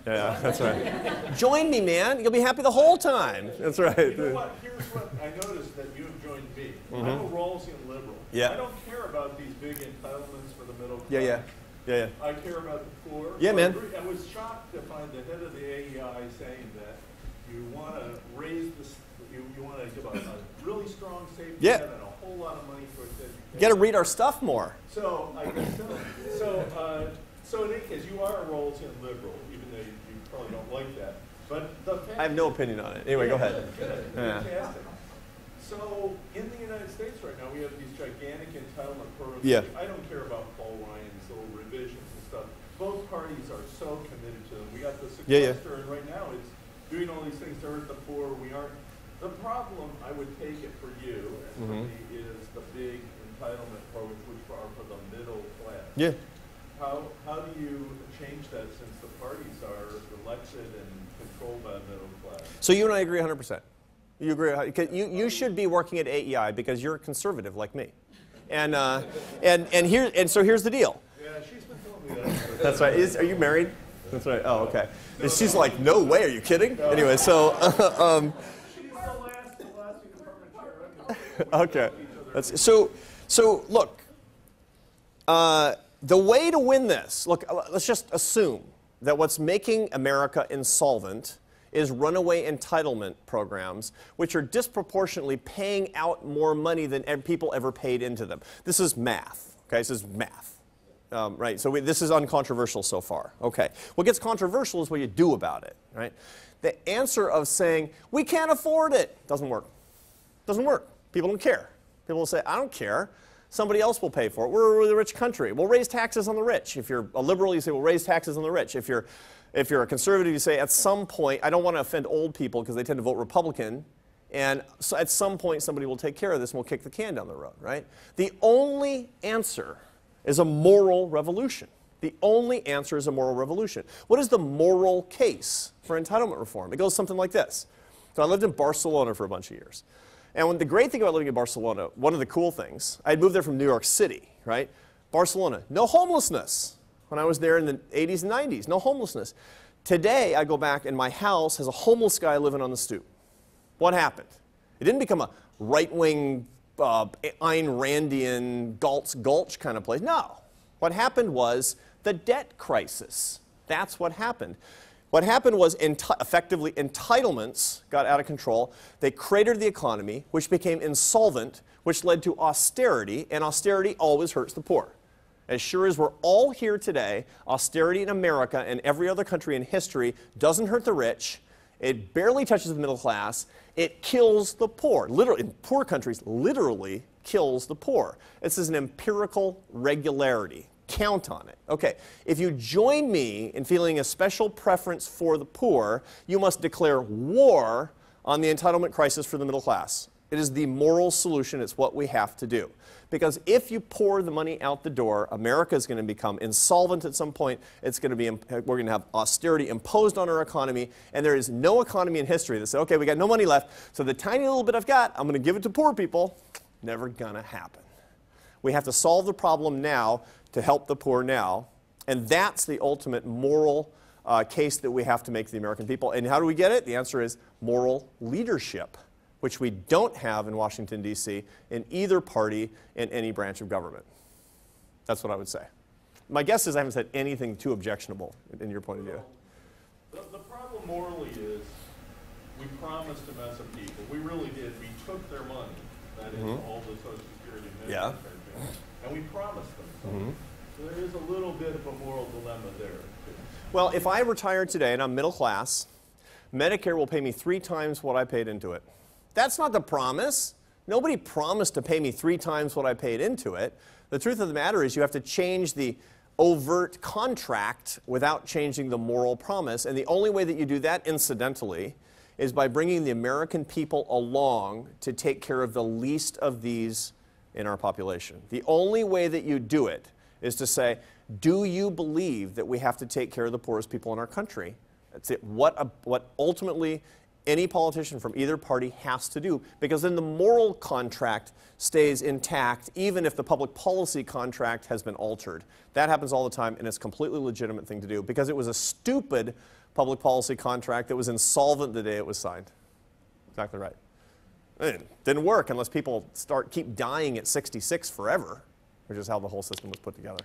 Yeah, that's right. Join me, man. You'll be happy the whole time. That's right. You know what? Here's what I noticed that you have joined me. I'm a Rawlsian liberal. Yeah. I don't care about these big entitlements for the middle class. Yeah. I care about the poor. Yeah, man. I was shocked to find the head of the AEI saying that you want to raise this, you want to give a really strong safety net and a whole lot of money towards education. You got to read our stuff more. So I guess so in any case, you are a Rawlsian liberal, even though you probably don't like that. But the fact I have no opinion on it. Anyway, go ahead. Good. Yeah. Fantastic. So in the United States right now, we have these gigantic entitlement programs. Yeah. I don't care about Paul Ryan's little revisions and stuff. Both parties are so committed to them. We got the sequester, and right now it's doing all these things to hurt the poor. We aren't. The problem, I would take it for you and for me, is the big entitlement programs, which are for the middle class. Yeah. How do you change that since the parties are elected and controlled by the middle class? So you and I agree 100%. You agree? You should be working at AEI because you're a conservative like me, and so here's the deal. Yeah, she's been telling me that. That's right. Are you married? That's right. Oh, okay. And she's like, no way. Are you kidding? No. Anyway, so. She's the last department chair. Okay. So look. The way to win this. Look. Let's just assume that what's making America insolvent is runaway entitlement programs, which are disproportionately paying out more money than people ever paid into them. This is math, okay? This is math, right? So this is uncontroversial so far, okay? What gets controversial is what you do about it, right? The answer of saying, we can't afford it, doesn't work. Doesn't work. People don't care. People will say, I don't care. Somebody else will pay for it. We're a really rich country. We'll raise taxes on the rich. If you're a liberal, you say, we'll raise taxes on the rich. If you're a conservative, you say, at some point, I don't want to offend old people because they tend to vote Republican, and so at some point somebody will take care of this and we'll kick the can down the road, right? The only answer is a moral revolution. The only answer is a moral revolution. What is the moral case for entitlement reform? It goes something like this. So I lived in Barcelona for a bunch of years. And the great thing about living in Barcelona, one of the cool things, I had moved there from New York City, right? Barcelona, no homelessness. When I was there in the 80s and 90s, no homelessness. Today, I go back and my house has a homeless guy living on the stoop. What happened? It didn't become a right-wing, Ayn Randian, Galt's Gulch kind of place. No. What happened was the debt crisis. That's what happened. What happened was effectively entitlements got out of control. They cratered the economy, which became insolvent, which led to austerity, and austerity always hurts the poor. As sure as we're all here today, austerity in America and every other country in history doesn't hurt the rich. It barely touches the middle class. It kills the poor. Literally, in poor countries, literally kills the poor. This is an empirical regularity. Count on it. Okay, if you join me in feeling a special preference for the poor, you must declare war on the entitlement crisis for the middle class. It is the moral solution. It's what we have to do. Because if you pour the money out the door, America is going to become insolvent at some point. It's going to be, we're going to have austerity imposed on our economy, and there is no economy in history that said, okay, we got no money left, so the tiny little bit I've got, I'm going to give it to poor people. Never going to happen. We have to solve the problem now to help the poor now, and that's the ultimate moral case that we have to make to the American people. And how do we get it? The answer is moral leadership, which we don't have in Washington, D.C., in either party, in any branch of government. That's what I would say. My guess is I haven't said anything too objectionable in your point of view. The problem morally is we promised to mess with people. We really did. We took their money. that is all the Social Security and Yeah. Medicare benefits, and we promised them something. So there is a little bit of a moral dilemma there. Well, if I retire today and I'm middle class, Medicare will pay me 3 times what I paid into it. That's not the promise. Nobody promised to pay me 3 times what I paid into it. The truth of the matter is you have to change the overt contract without changing the moral promise. And the only way that you do that, incidentally, is by bringing the American people along to take care of the least of these in our population. The only way that you do it is to say, do you believe that we have to take care of the poorest people in our country? That's it. What ultimately any politician from either party has to do, because then the moral contract stays intact even if the public policy contract has been altered. That happens all the time, and it's a completely legitimate thing to do because it was a stupid public policy contract that was insolvent the day it was signed. Exactly right. It didn't work unless people keep dying at 66 forever, which is how the whole system was put together,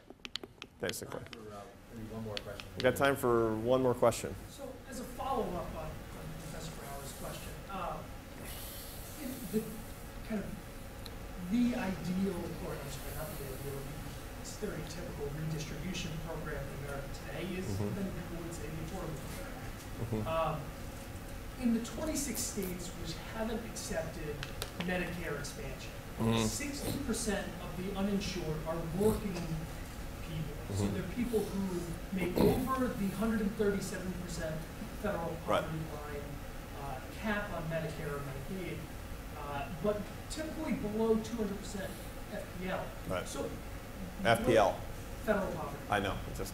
basically. Maybe one more question. We've got time for one more question. So, as a follow-up on Professor Brower's question, the ideal, or I'm sorry, not the ideal, the stereotypical redistribution program in America today is, many people would say, the Affordable Care Act. In the 26 states which haven't accepted Medicare expansion, 60% of the uninsured are working people. So they're people who make over the 137% federal poverty line cap on Medicare or Medicaid, but typically below 200% FPL. Right. So FPL. Federal poverty. I know. It's just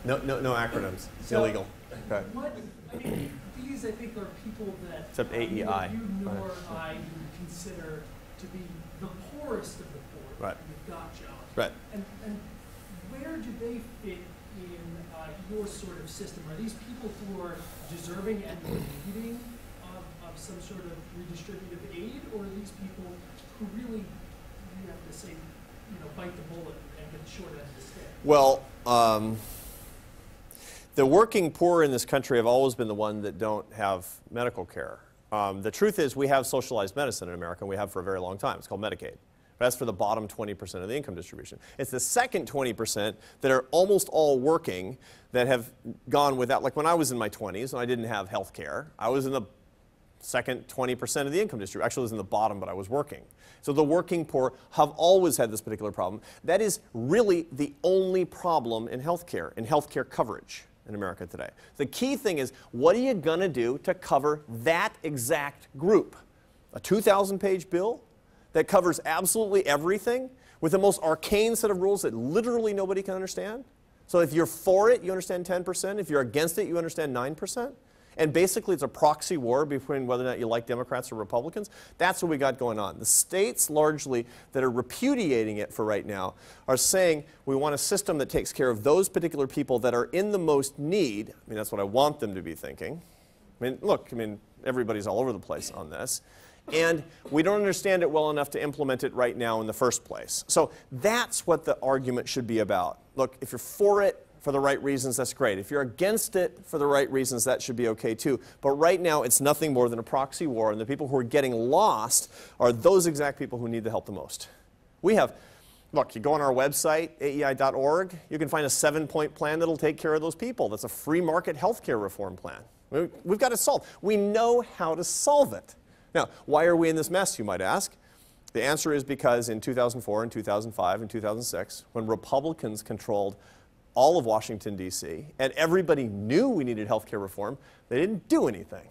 no acronyms. It's So illegal. Okay. These, I think, are people that Except AEI. neither you nor I would consider to be the poorest of the poor. Right. Who've got jobs. Right. And where do they fit in your sort of system? Are these people who are deserving and needing of some sort of redistributive aid, or are these people who really, you have to say, bite the bullet and get the short end of the stick? Well, the working poor in this country have always been the one that don't have medical care. The truth is we have socialized medicine in America, and we have for a very long time. It's called Medicaid. That's for the bottom 20% of the income distribution. It's the second 20% that are almost all working that have gone without, like when I was in my 20s and I didn't have health care, I was in the second 20% of the income distribution. Actually, I was in the bottom, but I was working. So the working poor have always had this particular problem. That is really the only problem in healthcare coverage in America today. The key thing is, what are you going to do to cover that exact group? A 2,000-page bill that covers absolutely everything with the most arcane set of rules that literally nobody can understand? So if you're for it, you understand 10%. If you're against it, you understand 9%. And basically, it's a proxy war between whether or not you like Democrats or Republicans. That's what we got going on. The states, largely, that are repudiating it for right now are saying we want a system that takes care of those particular people that are in the most need. I mean, that's what I want them to be thinking. I mean, look, everybody's all over the place on this. And we don't understand it well enough to implement it right now in the first place. So that's what the argument should be about. Look, if you're for it for the right reasons, that's great. If you're against it for the right reasons, that should be okay too. But right now, it's nothing more than a proxy war, and the people who are getting lost are those exact people who need the help the most. We have, look, you go on our website, aei.org, you can find a 7-point plan that'll take care of those people. That's a free market healthcare reform plan. We've got it solved. We know how to solve it. Now, why are we in this mess, you might ask? The answer is because in 2004 and 2005 and 2006, when Republicans controlled all of Washington, D.C., and everybody knew we needed health care reform, they didn't do anything.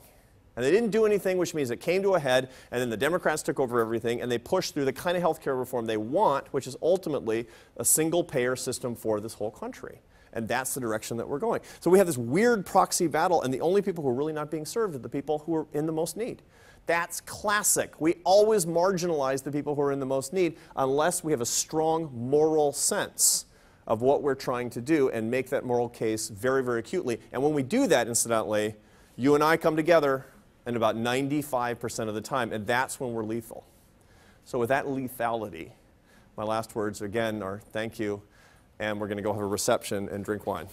And they didn't do anything, which means it came to a head, and then the Democrats took over everything, and they pushed through the kind of health care reform they want, which is ultimately a single-payer system for this whole country. And that's the direction that we're going. So we have this weird proxy battle, and the only people who are really not being served are the people who are in the most need. That's classic. We always marginalize the people who are in the most need unless we have a strong moral sense of what we're trying to do and make that moral case very, very acutely. And when we do that, incidentally, you and I come together in about 95% of the time, and that's when we're lethal. So with that lethality, my last words again are thank you, and we're going to go have a reception and drink wine.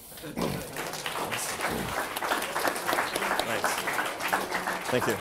Thanks. Thank you.